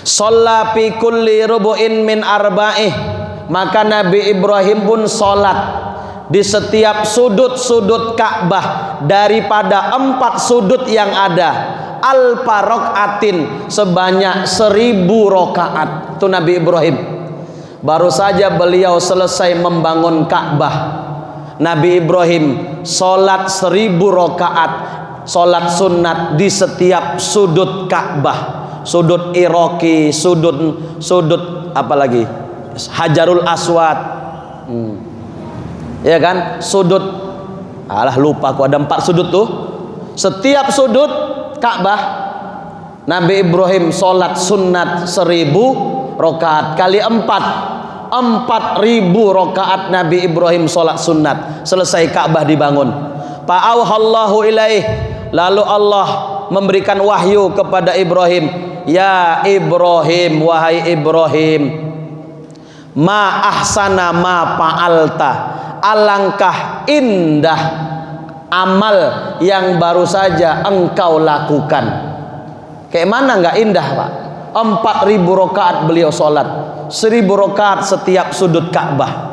shalla fi kulli rubu'in min arba'ih, maka Nabi Ibrahim pun sholat di setiap sudut-sudut Ka'bah daripada 4 sudut yang ada, alfa rokaatin, sebanyak 1000 rokaat. Itu Nabi Ibrahim baru saja beliau selesai membangun Ka'bah. Nabi Ibrahim sholat 1000 rokaat, sholat sunat di setiap sudut Ka'bah, sudut Iraqi, sudut apalagi Hajarul Aswad, ya kan, sudut, lupa aku ada 4 sudut tuh. Setiap sudut Ka'bah Nabi Ibrahim sholat sunat 1000 rokaat kali 4.000 rokaat Nabi Ibrahim sholat sunat. Selesai Ka'bah dibangun. Fa'auhallahu ilaih, lalu Allah memberikan wahyu kepada Ibrahim, ya Ibrahim, wahai Ibrahim, ma ahsana ma fa'alta, alangkah indah amal yang baru saja engkau lakukan. Kayak mana nggak indah, Pak? 4.000 rakaat beliau sholat, 1000 rakaat setiap sudut Ka'bah.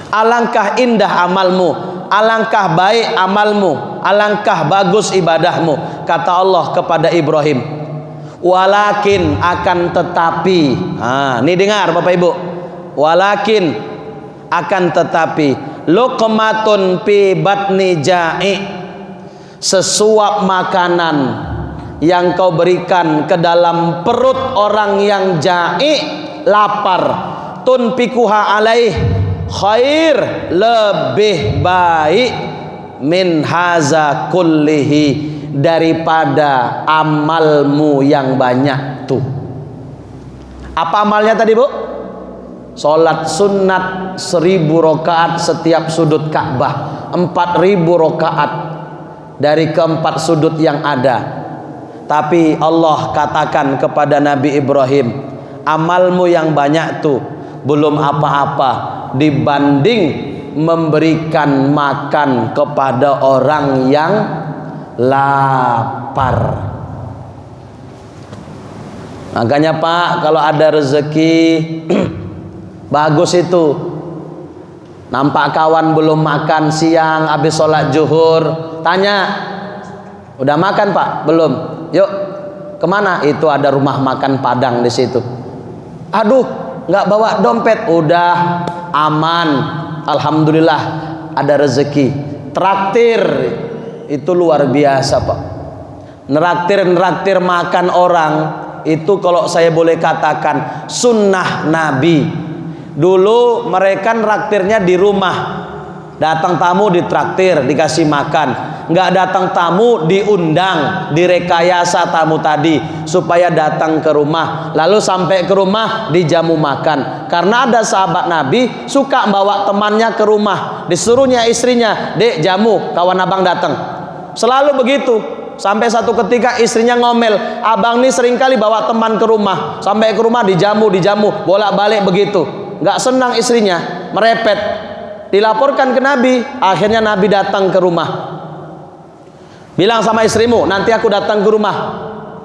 Alangkah indah amalmu, alangkah baik amalmu, alangkah bagus ibadahmu, kata Allah kepada Ibrahim. Walakin, akan tetapi, ini dengar Bapak Ibu, walakin, akan tetapi, luqmatun fi batni ja'i, sesuap makanan yang kau berikan ke dalam perut orang yang ja'i, lapar, tunfikuha alaih, khair, lebih baik, min haza kullihi, daripada amalmu yang banyak tuh. Apa amalnya tadi, Bu? Sholat sunat 1000 rakaat setiap sudut Ka'bah, 4000 rakaat dari keempat sudut yang ada. Tapi Allah katakan kepada Nabi Ibrahim, amalmu yang banyak tuh belum apa-apa dibanding memberikan makan kepada orang yang lapar. Makanya Pak, kalau ada rezeki bagus itu. Nampak kawan belum makan siang, habis sholat zuhur, tanya, udah makan Pak? Belum. Yuk, kemana? Itu ada rumah makan Padang di situ. Aduh, nggak bawa dompet. Udah aman, alhamdulillah, ada rezeki. Traktir itu luar biasa Pak. Neraktir makan orang itu, kalau saya boleh katakan, sunnah Nabi. Dulu mereka traktirnya di rumah, datang tamu ditraktir, dikasih makan. Nggak datang tamu diundang, direkayasa tamu tadi supaya datang ke rumah, lalu sampai ke rumah dijamu makan. Karena ada sahabat Nabi suka bawa temannya ke rumah, disuruhnya istrinya, dek jamu, kawan abang datang. Selalu begitu. Sampai satu ketika istrinya ngomel, abang nih seringkali bawa teman ke rumah, sampai ke rumah dijamu, bolak-balik begitu. Nggak senang istrinya, merepet, dilaporkan ke Nabi. Akhirnya Nabi datang ke rumah, bilang sama istrimu, nanti aku datang ke rumah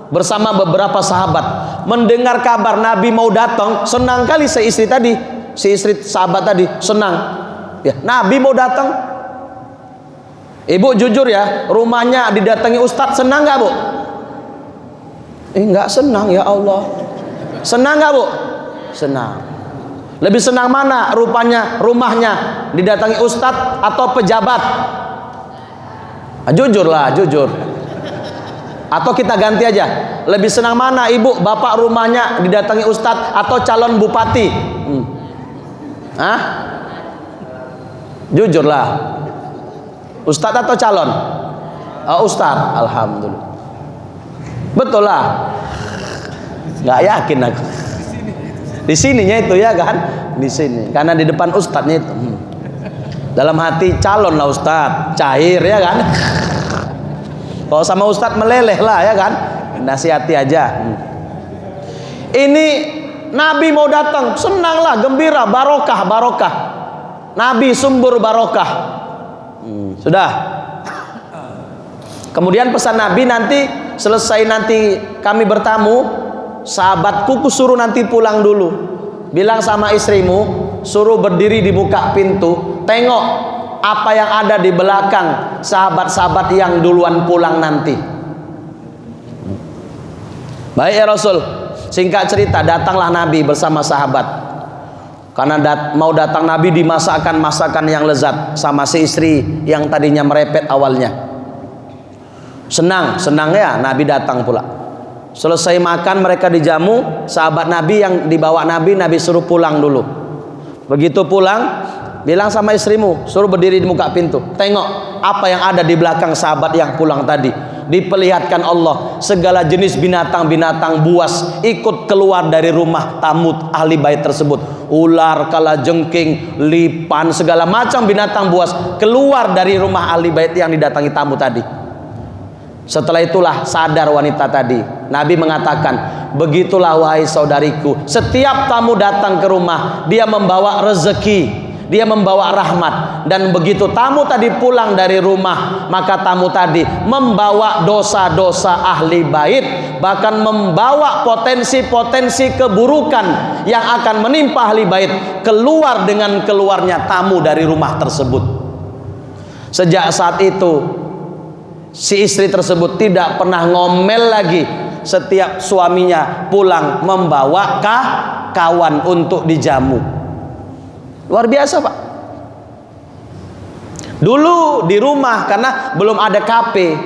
bersama beberapa sahabat. Mendengar kabar Nabi mau datang, senang kali si istri sahabat tadi senang. Ya, Nabi mau datang. Ibu jujur ya, rumahnya didatangi ustadz, senang nggak Bu? Nggak senang, ya Allah. Senang nggak Bu? Senang. Lebih senang mana rumahnya didatangi ustadz atau pejabat? Jujur lah, jujur. Atau kita ganti aja, lebih senang mana ibu bapak rumahnya didatangi ustadz atau calon bupati? Hah? Jujurlah, ustadz atau calon? Ustadz, alhamdulillah. Betul lah. Nggak yakin aku. Di sininya itu ya kan? Di sini, karena di depan ustadznya itu. Dalam hati calon lah ustadz, cair ya kan? Kalau sama ustadz meleleh lah ya kan? Nasihati aja. Ini Nabi mau datang, senanglah, gembira, barokah, barokah. Nabi sumber barokah. Sudah. Kemudian pesan Nabi, nanti selesai nanti kami bertamu, sahabatku suruh nanti pulang dulu. Bilang sama istrimu, suruh berdiri di buka pintu, tengok apa yang ada di belakang sahabat-sahabat yang duluan pulang nanti. Baik ya Rasul. Singkat cerita, datanglah Nabi bersama sahabat. Karena mau datang Nabi dimasakkan masakan yang lezat sama si istri yang tadinya merepet awalnya. Senang ya Nabi datang pula. Selesai makan mereka dijamu, sahabat Nabi yang dibawa Nabi suruh pulang dulu. Begitu pulang, bilang sama istrimu, suruh berdiri di muka pintu, tengok apa yang ada di belakang sahabat yang pulang tadi. Diperlihatkan Allah, segala jenis binatang-binatang buas ikut keluar dari rumah tamu ahli bait tersebut. Ular, kalajengking, lipan, segala macam binatang buas keluar dari rumah ahli bait yang didatangi tamu tadi. Setelah itulah sadar wanita tadi. Nabi mengatakan, begitulah wahai saudariku, setiap tamu datang ke rumah, dia membawa rezeki, dia membawa rahmat. Dan begitu tamu tadi pulang dari rumah, maka tamu tadi membawa dosa-dosa ahli bait, bahkan membawa potensi-potensi keburukan yang akan menimpa ahli bait keluar dengan keluarnya tamu dari rumah tersebut. Sejak saat itu si istri tersebut tidak pernah ngomel lagi setiap suaminya pulang membawa kawan untuk dijamu. Luar biasa Pak. Dulu di rumah karena belum ada kafe.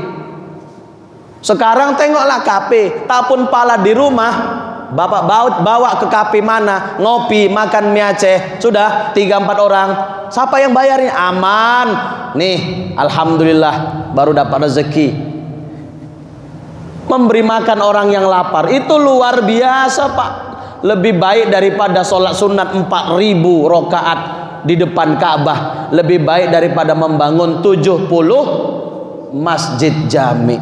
Sekarang tengoklah kafe, tak pun pala di rumah. Bapak bawa ke kafe mana, ngopi, makan mie Aceh, sudah 3-4 orang. Siapa yang bayarnya? Aman. Nih, alhamdulillah baru dapat rezeki. Memberi makan orang yang lapar itu luar biasa Pak. Lebih baik daripada sholat sunat 4.000 rakaat di depan Ka'bah. Lebih baik daripada membangun 70 masjid jami.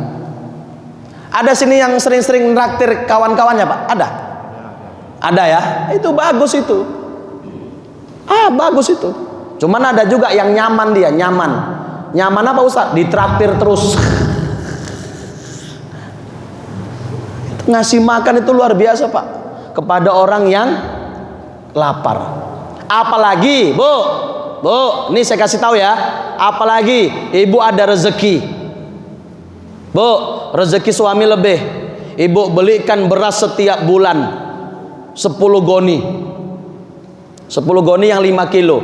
Ada sini yang sering-sering nraktir kawan-kawannya Pak? Ada? Ada ya? Itu bagus itu. Bagus itu. Cuman ada juga yang nyaman dia, nyaman. Nyaman apa Ustaz? Ditraktir terus. Ngasih makan itu luar biasa Pak, kepada orang yang lapar. Apalagi Bu, ini saya kasih tahu ya. Apalagi ibu ada rezeki, Bu, rezeki suami lebih, ibu belikan beras setiap bulan 10 goni. 10 goni yang 5 kilo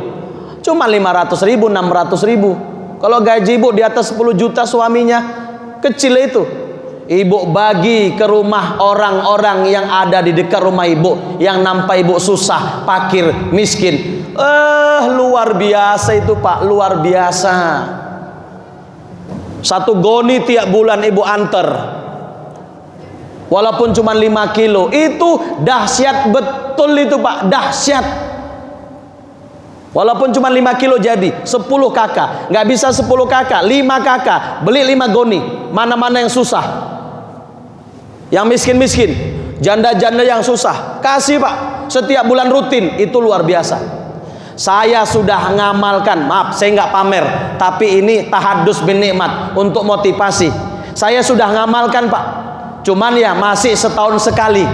cuma 500.000, 600.000. Kalau gaji ibu di atas 10 juta suaminya, kecil itu. Ibu bagi ke rumah orang-orang yang ada di dekat rumah ibu, yang nampak ibu susah, fakir, miskin. Luar biasa itu Pak, luar biasa. 1 goni tiap bulan ibu antar, walaupun cuma 5 kilo. Itu dahsyat betul itu Pak, dahsyat. Walaupun cuma 5 kilo jadi 10 kakak. Nggak bisa 10 kakak, 5 kakak, beli 5 goni. Mana-mana yang susah, yang miskin-miskin, janda-janda yang susah, kasih Pak, setiap bulan rutin. Itu luar biasa. Saya sudah ngamalkan, maaf saya nggak pamer, tapi ini tahadus bin nikmat, untuk motivasi. Saya sudah ngamalkan Pak, cuman ya masih setahun sekali,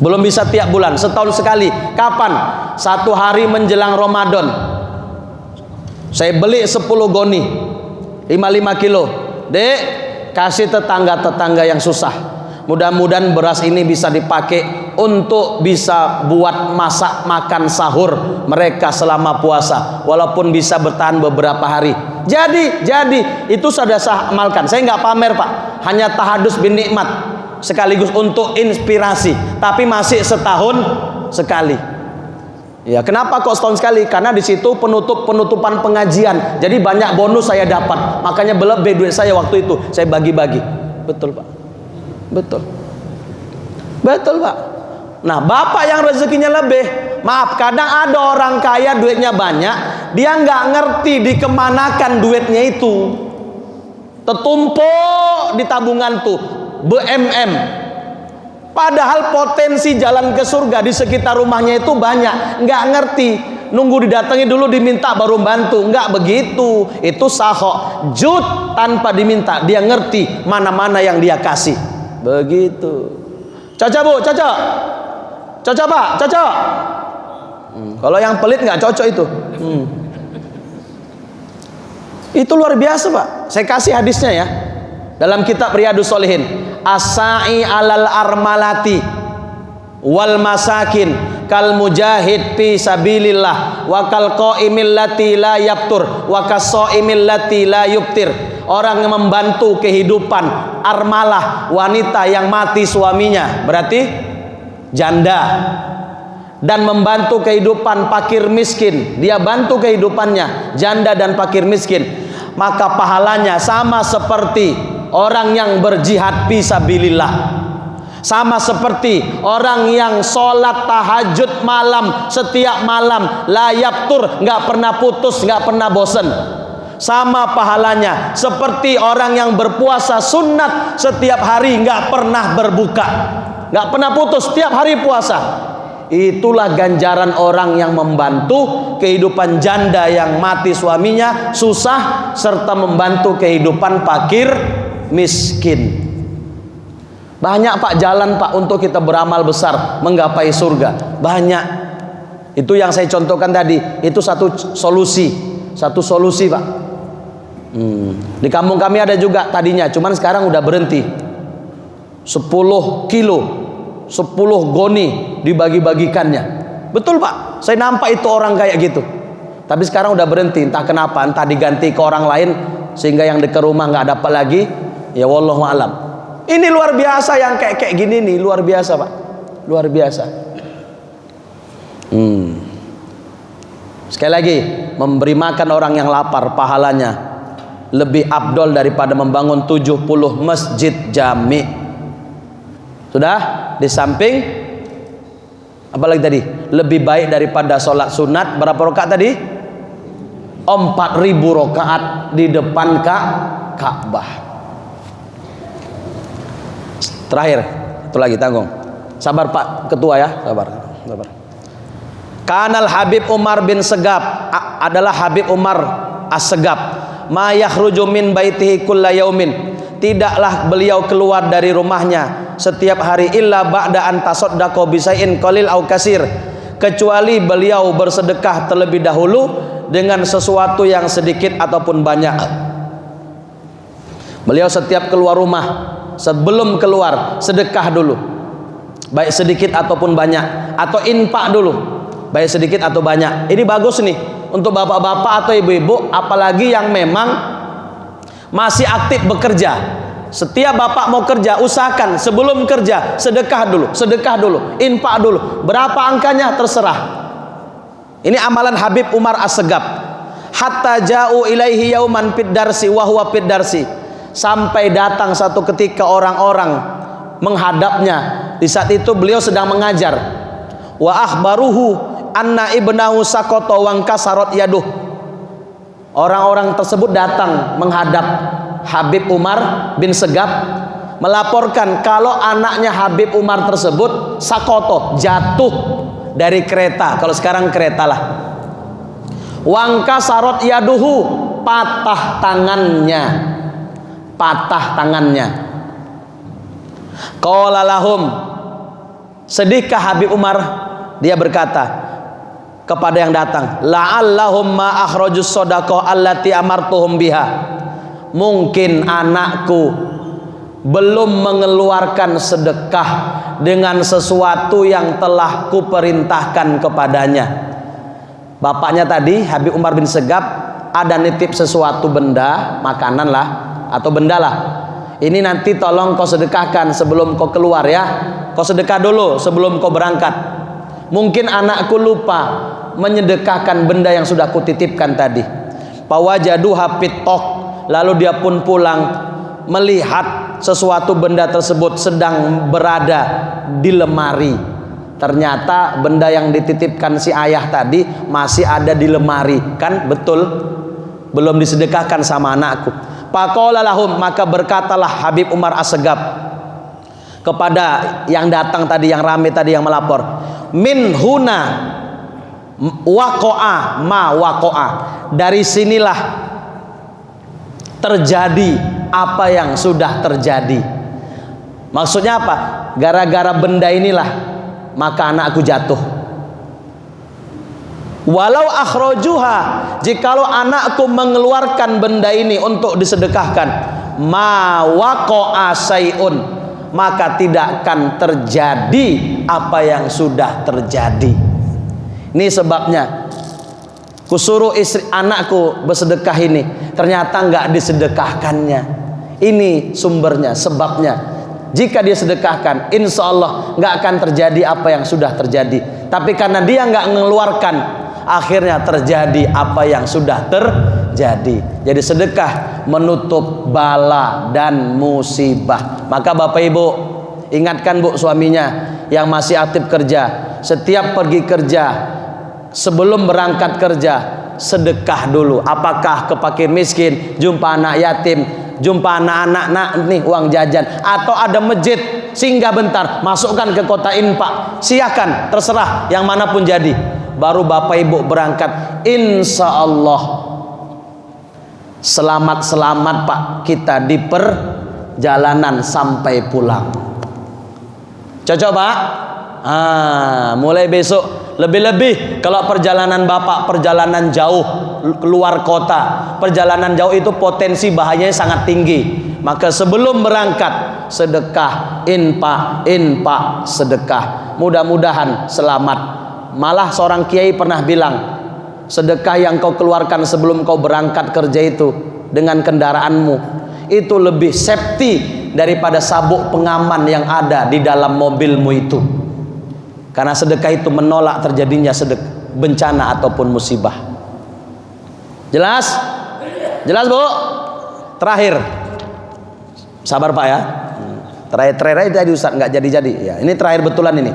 belum bisa tiap bulan, setahun sekali. Kapan? 1 hari menjelang Ramadan, saya beli 10 goni 5 kilo. Dek, kasih tetangga-tetangga yang susah. Mudah-mudahan beras ini bisa dipakai untuk bisa buat masak makan sahur mereka selama puasa, walaupun bisa bertahan beberapa hari. Jadi itu sudah saya amalkan. Saya nggak pamer Pak, hanya tahadus bin nikmat sekaligus untuk inspirasi, tapi masih setahun sekali. Ya, kenapa kok setahun sekali? Karena di situ penutupan pengajian. Jadi banyak bonus saya dapat. Makanya lebih duit saya waktu itu saya bagi-bagi. Betul Pak. Betul Pak. Nah, bapak yang rezekinya lebih, maaf, kadang ada orang kaya duitnya banyak, dia nggak ngerti dikemanakan duitnya itu. Tertumpuk di tabungan tuh BMM. Padahal potensi jalan ke surga di sekitar rumahnya itu banyak, nggak ngerti. Nunggu didatangi dulu diminta baru bantu, nggak begitu. Itu sahok jud tanpa diminta, dia ngerti mana-mana yang dia kasih. Begitu. Cocok Bu, cocok Pak, cocok. Kalau yang pelit nggak cocok itu. Itu luar biasa Pak. Saya kasih hadisnya ya, dalam kitab Riyadhus Shalihin. As-sa'i alal armalati wal masakin kal mujahid fi sabilillah wa kal qaimil lati la yaftur wa kas-shaimil lati la yuftir. Orang yang membantu kehidupan armalah, wanita yang mati suaminya, berarti janda, dan membantu kehidupan fakir miskin, dia bantu kehidupannya janda dan fakir miskin, maka pahalanya sama seperti orang yang berjihad fisabilillah, sama seperti orang yang sholat tahajud malam setiap malam, la yaftur, nggak pernah putus, nggak pernah bosen. Sama pahalanya seperti orang yang berpuasa sunat setiap hari, nggak pernah berbuka, nggak pernah putus, setiap hari puasa. Itulah ganjaran orang yang membantu kehidupan janda yang mati suaminya susah, serta membantu kehidupan fakir miskin. Banyak Pak jalan Pak untuk kita beramal besar menggapai surga. Banyak. Itu yang saya contohkan tadi. Itu satu solusi Pak. Di kampung kami ada juga tadinya, cuman sekarang udah berhenti. 10 kilo 10 goni dibagi-bagikannya. Betul Pak, saya nampak itu orang kayak gitu. Tapi sekarang udah berhenti, entah kenapa, entah diganti ke orang lain sehingga yang dekat rumah nggak dapat lagi. Ya wallahu alam. Ini luar biasa yang kayak gini nih, luar biasa Pak, luar biasa. Sekali lagi, memberi makan orang yang lapar pahalanya lebih afdol daripada membangun 70 masjid jami. Sudah? Di samping apalagi tadi? Lebih baik daripada sholat sunat. Berapa rakaat tadi? 4.000 rakaat di depan Ka'bah. Terakhir, itu lagi tanggung. Sabar Pak Ketua ya, sabar. Kanal Habib Umar bin Segab, adalah Habib Umar As-Segab. Ma yakhruju min baitihi kulla yaumin, tidaklah beliau keluar dari rumahnya setiap hari illa ba'da an tasaddaqa bi syai'in qalil au kasir, kecuali beliau bersedekah terlebih dahulu dengan sesuatu yang sedikit ataupun banyak. Beliau setiap keluar rumah, sebelum keluar sedekah dulu, baik sedikit ataupun banyak, atau infak dulu, baik sedikit atau banyak. Ini bagus nih untuk bapak-bapak atau ibu-ibu, apalagi yang memang masih aktif bekerja. Setiap bapak mau kerja, usahakan sebelum kerja sedekah dulu, infak dulu. Berapa angkanya terserah. Ini amalan Habib Umar As-Segab. Hatta ja'u ilaihi yauman fid darsi wa huwa fid darsi, sampai datang satu ketika orang-orang menghadapnya. Di saat itu beliau sedang mengajar. Wa akhbaruhu anna ibnahu saqata wa kasarat yaduh. Orang-orang tersebut datang menghadap Habib Umar bin Segab, melaporkan kalau anaknya Habib Umar tersebut sakoto, jatuh dari kereta. Kalau sekarang kereta lah. Wa kasarat yaduhu, patah tangannya. Qala lahum, sedihkah Habib Umar? Dia berkata kepada yang datang, la'allahum ma akhrajus shadaqah allati amartuhum biha, mungkin anakku belum mengeluarkan sedekah dengan sesuatu yang telah kuperintahkan kepadanya. Bapaknya tadi Habib Umar bin Segaf ada nitip sesuatu benda, makanan lah atau benda lah. Ini nanti tolong kau sedekahkan sebelum kau keluar ya. Kau sedekah dulu sebelum kau berangkat. Mungkin anakku lupa menyedekahkan benda yang sudah kutitipkan tadi. Fawajaduha pitok, lalu dia pun pulang melihat sesuatu benda tersebut sedang berada di lemari. Ternyata benda yang dititipkan si ayah tadi masih ada di lemari. Kan betul, belum disedekahkan sama anakku. Faqala lahum, maka berkatalah Habib Umar As-Segaf kepada yang datang tadi, yang rame tadi, yang melapor, min huna waqa'a ma waqa'a, dari sinilah terjadi apa yang sudah terjadi. Maksudnya apa? Gara-gara benda inilah maka anakku jatuh. Walau akhrajuha, jikalau anakku mengeluarkan benda ini untuk disedekahkan, ma waqa'a sayun, maka tidak akan terjadi apa yang sudah terjadi. Ini sebabnya kusuruh istri anakku bersedekah ini, ternyata nggak disedekahkannya. Ini sumbernya, sebabnya. Jika dia sedekahkan, insya Allah nggak akan terjadi apa yang sudah terjadi. Tapi karena dia nggak mengeluarkan, akhirnya terjadi apa yang sudah terjadi. Jadi sedekah menutup bala dan musibah. Maka Bapak Ibu, ingatkan Bu suaminya yang masih aktif kerja, setiap pergi kerja, sebelum berangkat kerja, sedekah dulu. Apakah ke fakir miskin, jumpa anak yatim, jumpa anak-anak nih uang jajan, atau ada masjid, singgah bentar, masukkan ke kota infak, silakan, terserah yang manapun jadi. Baru Bapak Ibu berangkat, insya Allah selamat-selamat Pak kita di perjalanan sampai pulang. Cocok Pak? Mulai besok lebih-lebih kalau perjalanan Bapak perjalanan jauh keluar kota, perjalanan jauh itu potensi bahayanya sangat tinggi. Maka sebelum berangkat sedekah, infak sedekah, mudah-mudahan selamat. Malah seorang kiai pernah bilang, sedekah yang kau keluarkan sebelum kau berangkat kerja itu dengan kendaraanmu itu lebih safety daripada sabuk pengaman yang ada di dalam mobilmu itu. Karena sedekah itu menolak terjadinya bencana ataupun musibah. Jelas? Jelas Bu? Terakhir, sabar Pak ya. Terakhir tadi Ustaz nggak jadi-jadi. Ya, ini terakhir betulan ini.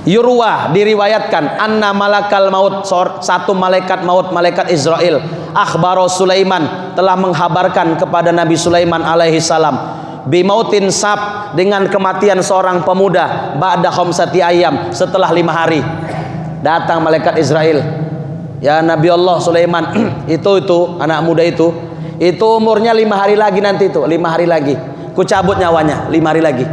Yurwa, diriwayatkan, anna malakal maut, satu malaikat maut, malaikat Israel, akhbaro Sulaiman, telah menghabarkan kepada Nabi Sulaiman alaihi salam, bimautin sab, dengan kematian seorang pemuda, ba'da khamsati ayam, setelah 5 hari. Datang malaikat Israel, ya Nabi Allah Sulaiman, itu anak muda itu umurnya 5 hari lagi nanti, 5 hari lagi ku cabut nyawanya, 5 hari lagi.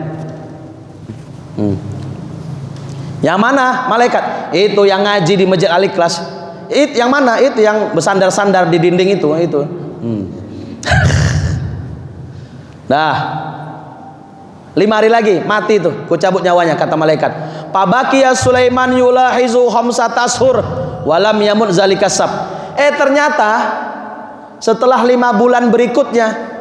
Yang mana malaikat? Itu yang ngaji di Masjid Al-Ikhlas. Yang mana? Itu yang bersandar-sandar di dinding itu. Nah, 5 hari lagi mati itu, ku cabut nyawanya, kata malaikat. Pabakiya Sulaiman yulahizu khamsata ashur walam yamut zalika sab. Ternyata setelah 5 bulan berikutnya,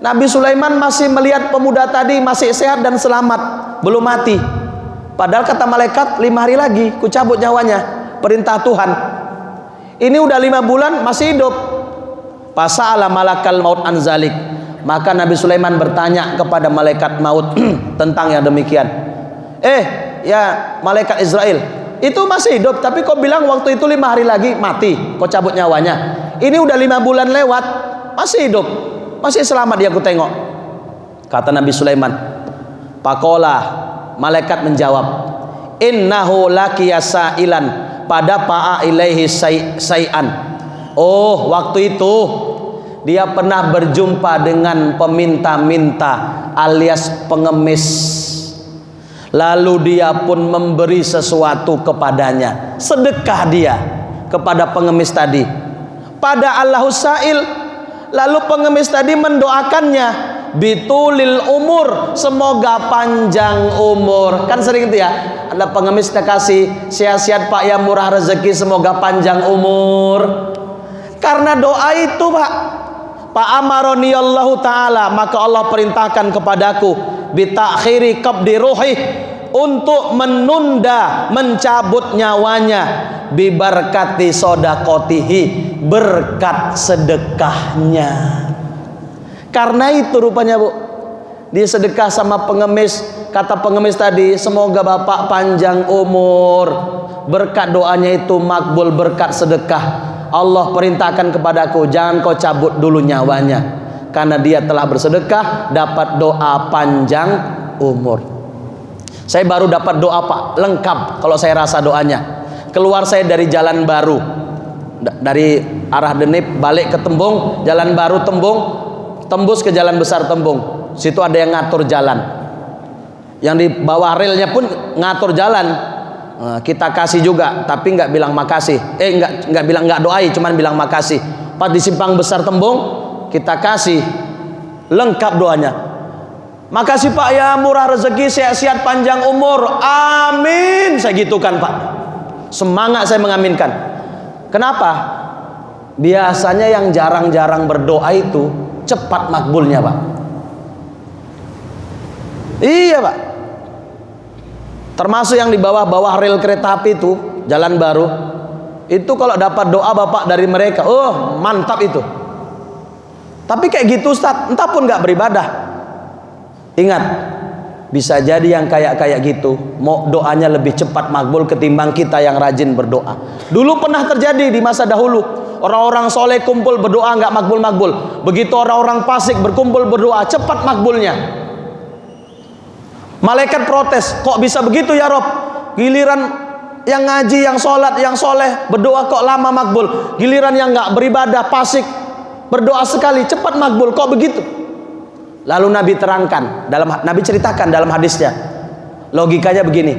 Nabi Sulaiman masih melihat pemuda tadi masih sehat dan selamat, belum mati. Padahal kata malaikat 5 hari lagi ku cabut nyawanya, perintah Tuhan. Ini udah 5 bulan masih hidup. Pasa'ala malakal maut anzalik, maka Nabi Sulaiman bertanya kepada malaikat maut tentang yang demikian. Ya malaikat Israel, itu masih hidup, tapi kau bilang waktu itu 5 hari lagi mati, kau cabut nyawanya. Ini udah 5 bulan lewat, masih hidup, masih selamat dia, ku tengok. Kata Nabi Sulaiman, pakola, malaikat menjawab, innahu laqiya sa'ilan pada pa'a ilaihi say'an. Oh, waktu itu dia pernah berjumpa dengan peminta-minta alias pengemis. Lalu dia pun memberi sesuatu kepadanya, sedekah dia kepada pengemis tadi. Pada Allahus sa'il, Lalu pengemis tadi mendoakannya, bitulil umur, semoga panjang umur. Kan sering itu ya, ada pengemis kita kasih, sehat-sehat Pak ya, murah rezeki, semoga panjang umur. Karena doa itu Pak amaroni Allah Ta'ala, maka Allah perintahkan kepadaku bitakhiri qabdi ruhi, untuk menunda, mencabut nyawanya, bibarkati sodakotihi, berkat sedekahnya. Karena itu rupanya Bu, dia sedekah sama pengemis. Kata pengemis tadi, semoga Bapak panjang umur, berkat doanya itu makbul, berkat sedekah. Allah perintahkan kepadaku, jangan kau cabut dulu nyawanya, karena dia telah bersedekah, dapat doa panjang umur. Saya baru dapat doa Pak, lengkap kalau saya rasa doanya. Keluar saya dari jalan baru, dari arah Denip balik ke Tembung, jalan baru Tembung, tembus ke jalan besar Tembung. Situ ada yang ngatur jalan, yang di bawah relnya pun ngatur jalan. Kita kasih juga, tapi nggak bilang makasih. Nggak bilang, nggak doai, cuman bilang makasih. Pas di simpang besar Tembung, kita kasih lengkap doanya. Makasih Pak ya, murah rezeki, sehat-sehat, panjang umur, amin. Saya gitukan Pak, semangat saya mengaminkan. Kenapa? Biasanya yang jarang-jarang berdoa itu cepat makbulnya Pak. Iya Pak. Termasuk yang di bawah-bawah rel kereta api itu, jalan baru, itu kalau dapat doa Bapak dari mereka, oh mantap itu. Tapi kayak gitu Ustaz, entah pun nggak beribadah. Ingat, bisa jadi yang kayak gitu, mau doanya lebih cepat makbul ketimbang kita yang rajin berdoa. Dulu pernah terjadi di masa dahulu, orang-orang soleh kumpul berdoa nggak makbul-makbul. Begitu orang-orang fasik berkumpul berdoa, cepat makbulnya. Malaikat protes, kok bisa begitu ya Rob? Giliran yang ngaji, yang sholat, yang soleh berdoa kok lama makbul, giliran yang nggak beribadah, fasik, berdoa sekali cepat makbul, kok begitu? Lalu Nabi terangkan, Nabi ceritakan dalam hadisnya, logikanya begini.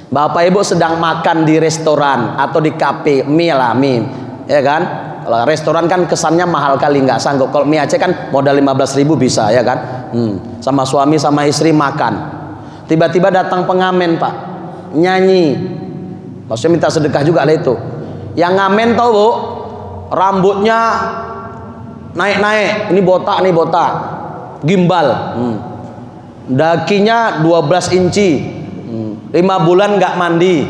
Bapak Ibu sedang makan di restoran atau di kafe, mie, ya kan? Kalau restoran kan kesannya mahal kali, nggak sanggup. Kalau mie Aceh kan modal 15.000 bisa, ya kan? Sama suami sama istri makan. Tiba-tiba datang pengamen Pak, nyanyi. Maksudnya minta sedekah juga lah itu. Yang ngamen tahu Bu, rambutnya naik-naik. Ini botak, gimbal. Dakinya 12 inci. 5 bulan nggak mandi.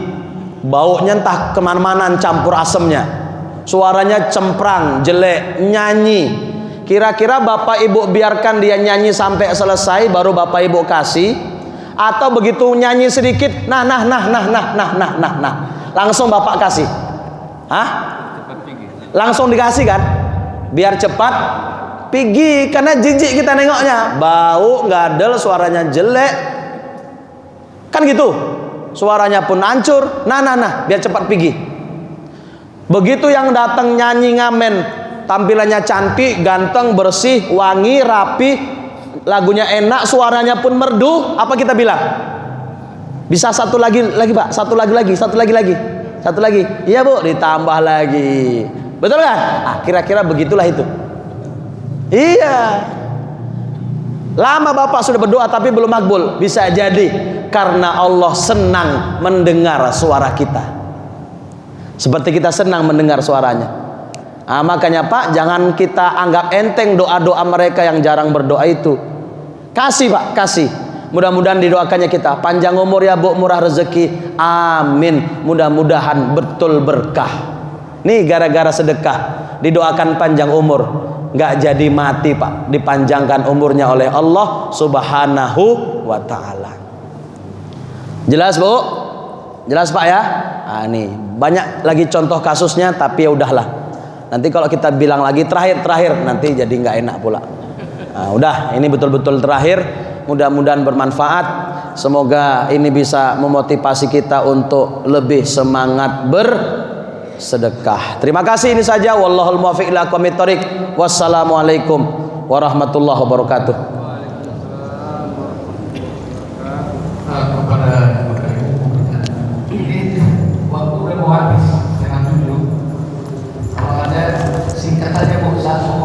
Baunya entah kemana-mana, campur asemnya. Suaranya cemprang, jelek, nyanyi. Kira-kira Bapak Ibu biarkan dia nyanyi sampai selesai baru Bapak Ibu kasih, atau begitu nyanyi sedikit, nah, langsung Bapak kasih? Hah? Langsung dikasih kan? Biar cepat pergi, karena jijik kita nengoknya, bau, gadel, suaranya jelek, kan gitu. Suaranya pun hancur, nah, biar cepat pergi. Begitu yang datang nyanyi ngamen, tampilannya cantik, ganteng, bersih, wangi, rapi, lagunya enak, suaranya pun merdu, apa kita bilang? Bisa satu lagi Pak, satu lagi. Iya Bu, ditambah lagi. Betul kan? Kira-kira begitulah itu. Iya. Lama Bapak sudah berdoa tapi belum makbul. Bisa jadi karena Allah senang mendengar suara kita. Seperti kita senang mendengar suaranya. Makanya Pak, jangan kita anggap enteng doa-doa mereka yang jarang berdoa itu. Kasih Pak, kasih. Mudah-mudahan didoakannya kita panjang umur ya Bu, murah rezeki, amin. Mudah-mudahan betul berkah. Nih gara-gara sedekah didoakan panjang umur, nggak jadi mati Pak, dipanjangkan umurnya oleh Allah Subhanahu wa Ta'ala. Jelas Bu? Jelas Pak ya? Nih banyak lagi contoh kasusnya, tapi ya udahlah. Nanti kalau kita bilang lagi terakhir nanti jadi nggak enak pula. Udah, ini betul-betul terakhir. Mudah-mudahan bermanfaat. Semoga ini bisa memotivasi kita untuk lebih semangat bersedekah. Terima kasih, ini saja. Wallahul muwaffiq ila aqwamit thoriq. Wassalamualaikum warahmatullahi wabarakatuh. Habis, jangan dulu. Kalau ada singkat saja Bu, satu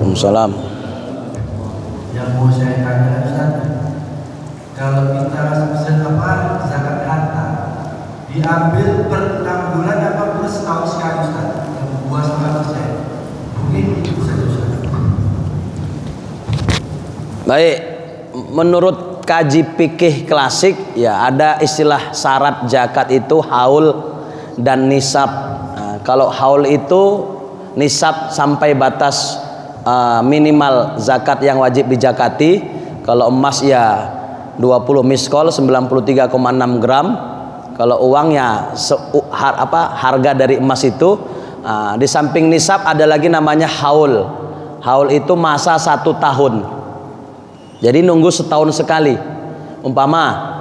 Waalaikumsalam. Yang mau saya tanya Ustaz, kalau kita zakat harta diambil per 6 bulan apa per setahun sekali Ustaz? Buah sama persen. Mungkin itu saja Ustaz. Baik, menurut kaji fikih klasik ya ada istilah syarat zakat itu haul dan nisab. Nah, kalau haul itu nisab sampai batas minimal zakat yang wajib dijakati. Kalau emas ya 20 miskol 93,6 gram. Kalau uang ya harga dari emas itu. Di samping nisab ada lagi namanya haul. Haul itu masa 1 tahun. Jadi nunggu setahun sekali. Umpama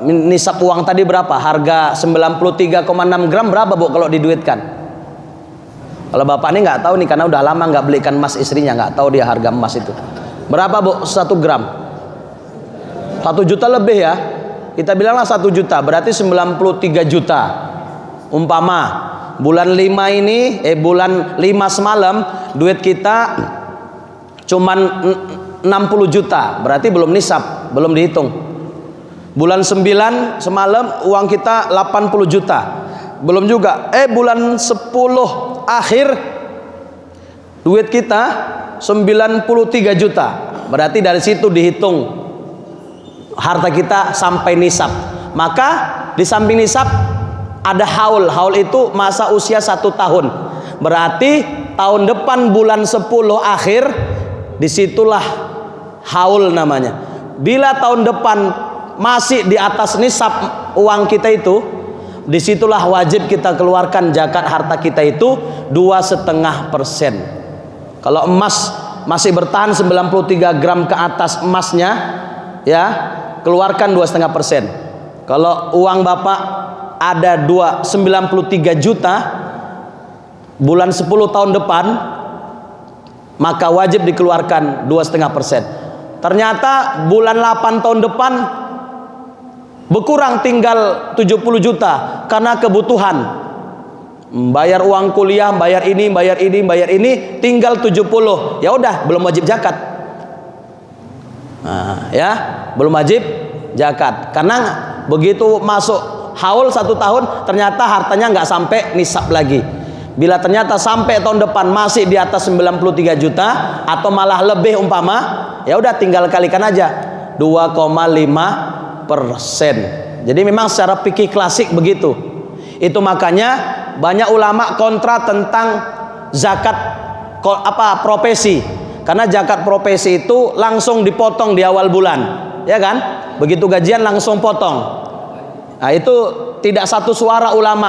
nisab uang tadi berapa? Harga 93,6 gram berapa Bu kalau diduitkan? Kalau bapak ini nggak tahu nih karena udah lama nggak belikan emas istrinya, nggak tahu dia harga emas itu. Berapa Bu 1 gram? 1 juta lebih ya. Kita bilanglah 1 juta, berarti 93 juta. Umpama bulan 5 ini, bulan 5 semalam duit kita cuman 60 juta, berarti belum nisab, belum dihitung. Bulan 9 semalam uang kita 80 juta, belum juga. Bulan 10 akhir duit kita 93 juta, berarti dari situ dihitung harta kita sampai nisab. Maka di samping nisab ada haul. Haul itu masa usia 1 tahun, berarti tahun depan bulan 10 akhir disitulah haul namanya. Bila tahun depan masih di atas nisab uang kita itu, disitulah wajib kita keluarkan zakat harta kita itu 2,5%. Kalau emas masih bertahan 93 gram ke atas emasnya, ya keluarkan 2,5%. Kalau uang bapak ada 93 juta bulan 10 tahun depan, maka wajib dikeluarkan 2,5%. Ternyata bulan 8 tahun depan berkurang tinggal 70 juta karena kebutuhan, bayar uang kuliah, bayar ini, tinggal 70. Ya udah, belum wajib zakat. Nah, ya, belum wajib zakat. Karena begitu masuk haul 1 tahun, ternyata hartanya nggak sampai nisab lagi. Bila ternyata sampai tahun depan masih di atas 93 juta atau malah lebih umpama, ya udah tinggal kalikan aja 2,5%. Jadi memang secara fikih klasik begitu. Itu makanya banyak ulama kontra tentang zakat profesi. Karena zakat profesi itu langsung dipotong di awal bulan, ya kan? Begitu gajian langsung potong. Nah, itu tidak satu suara ulama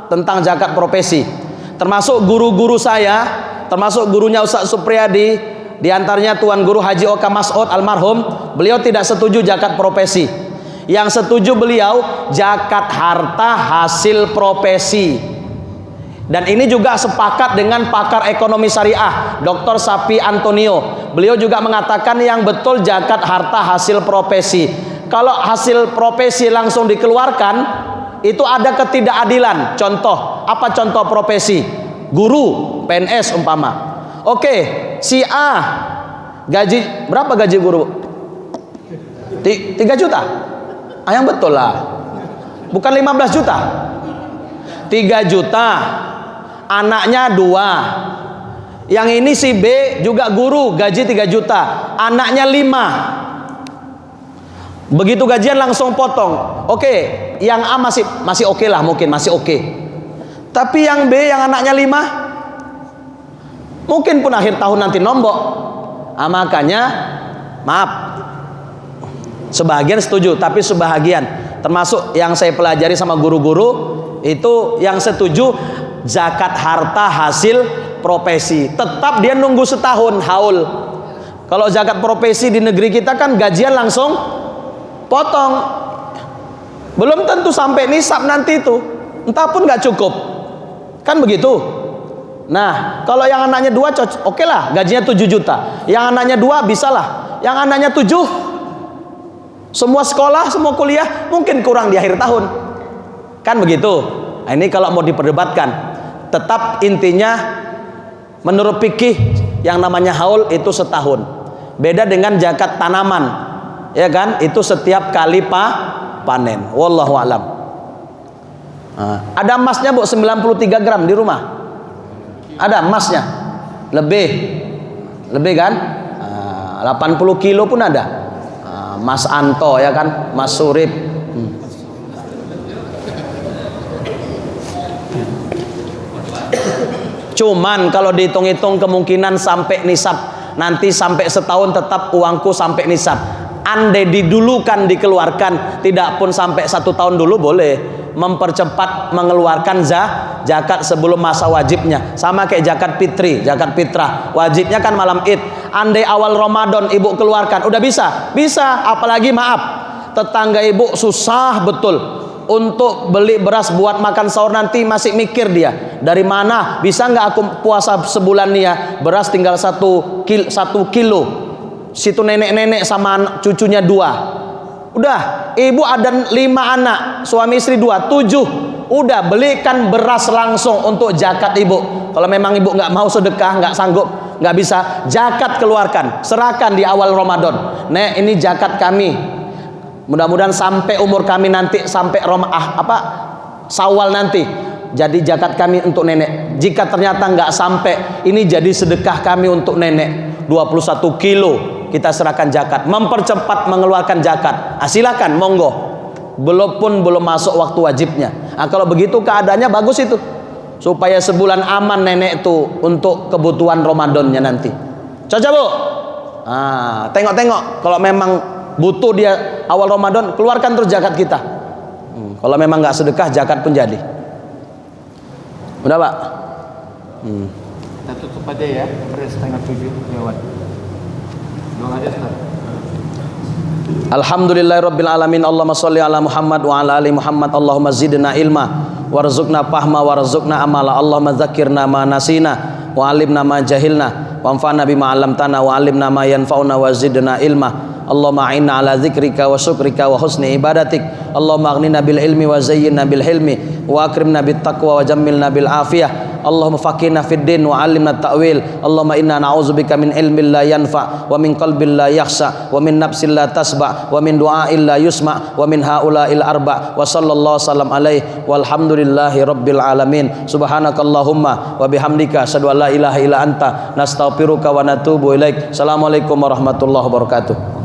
tentang zakat profesi. Termasuk guru-guru saya, termasuk gurunya Ustaz Supriyadi, diantaranya Tuan Guru Haji Oka Mas'ud almarhum, beliau tidak setuju zakat profesi. Yang setuju beliau zakat harta hasil profesi. Dan ini juga sepakat dengan pakar ekonomi syariah Dr. Sapi Antonio. Beliau juga mengatakan yang betul zakat harta hasil profesi. Kalau hasil profesi langsung dikeluarkan, itu ada ketidakadilan. Contoh, apa contoh profesi? Guru, PNS umpama. Oke, si A gaji berapa gaji guru? 3 juta. Yang betul lah. Bukan 15 juta. 3 juta. Anaknya 2. Yang ini si B juga guru, gaji 3 juta. Anaknya 5. Begitu gajian langsung potong. Oke, yang A masih oke lah, mungkin masih oke. Tapi yang B yang anaknya 5 mungkin pun akhir tahun nanti nombok. Makanya maaf, sebahagian setuju, tapi sebahagian termasuk yang saya pelajari sama guru-guru itu yang setuju zakat harta hasil profesi. Tetap dia nunggu setahun haul. Kalau zakat profesi di negeri kita kan gajian langsung potong, belum tentu sampai nisab nanti itu, entah pun nggak cukup, kan begitu. Nah, kalau yang anaknya 2 oke lah, gajinya 7 juta. Yang anaknya 2 bisa lah. Yang anaknya 7, semua sekolah, semua kuliah mungkin kurang di akhir tahun, kan begitu. Nah, ini kalau mau diperdebatkan, tetap intinya menurut fikih Yang namanya haul itu setahun. Beda dengan zakat tanaman, ya kan? Itu setiap kali panen. Wallahu alam. Ada emasnya Bu 93 gram di rumah. Ada emasnya. Lebih kan? 80 kilo pun ada. Mas Anto ya kan, Mas Surip. Cuman kalau dihitung-hitung kemungkinan sampai nisab, nanti sampai setahun tetap uangku sampai nisab. Andai didulukan dikeluarkan, tidak pun sampai 1 tahun dulu boleh. Mempercepat mengeluarkan zakat sebelum masa wajibnya. Sama kayak zakat fitri, zakat fitrah. Wajibnya kan malam Id. Andai awal Ramadan ibu keluarkan, udah bisa? Bisa, apalagi maaf, tetangga ibu susah betul untuk beli beras buat makan sahur, nanti masih mikir dia, dari mana bisa nggak aku puasa sebulan nih ya, beras tinggal 1 kilo, situ nenek-nenek sama cucunya 2. Udah, ibu ada 5 anak, suami istri 2, 7. Udah, belikan beras langsung untuk zakat ibu. Kalau memang ibu nggak mau sedekah, nggak sanggup, nggak bisa, zakat keluarkan, serahkan di awal Ramadan. Nek, ini zakat kami. Mudah-mudahan sampai umur kami nanti, sampai Syawal nanti, jadi zakat kami untuk nenek. Jika ternyata nggak sampai, ini jadi sedekah kami untuk nenek. 21 kilo kita serahkan zakat. Mempercepat mengeluarkan zakat. Silakan, monggo. Belum masuk waktu wajibnya. Kalau begitu keadaannya bagus itu, supaya sebulan aman nenek itu untuk kebutuhan Ramadannya nanti. Cocok Bu? Tengok-tengok, kalau memang butuh dia awal Ramadan, keluarkan terus zakat kita. Kalau memang nggak sedekah, zakat pun jadi. Udah Pak? Kita tutup aja ya, setengah 7 lewat. Doa aja Ustaz. Alhamdulillahirabbil alamin. Allahumma sholli ala Muhammad wa ala ali Muhammad. Allahumma zidna ilma warzuqna fahma warzuqna amala. Allahumma dzakirna ma nasina wa alimna ma jahilna wa anfa'na bima 'allamtana wa alimna ma yanfa'una wa zidna ilma. Allahumma a'inna ala dzikrika wa syukrika wa husni ibadatik. Allahumma aghnina bil ilmi wa zayyinna bil hilmi wa akrimna bit taqwa wa jammilna bil afiyah. Allahumma faqihna fid din wa 'allimna ta'wil. Allahumma inna na'udzubika min ilmin la yanfa wa min qalbin la yakhsha wa min nafsin la tasba wa min du'ain la yusma wa min haula'il arba. Wa sallallahu sallam alaihi walhamdulillahi rabbil alamin. Subhanakallahumma wa bihamdika asyhadu an la ilaha illa anta nastaghfiruka wa natubu ilaik. Assalamualaikum warahmatullahi wabarakatuh.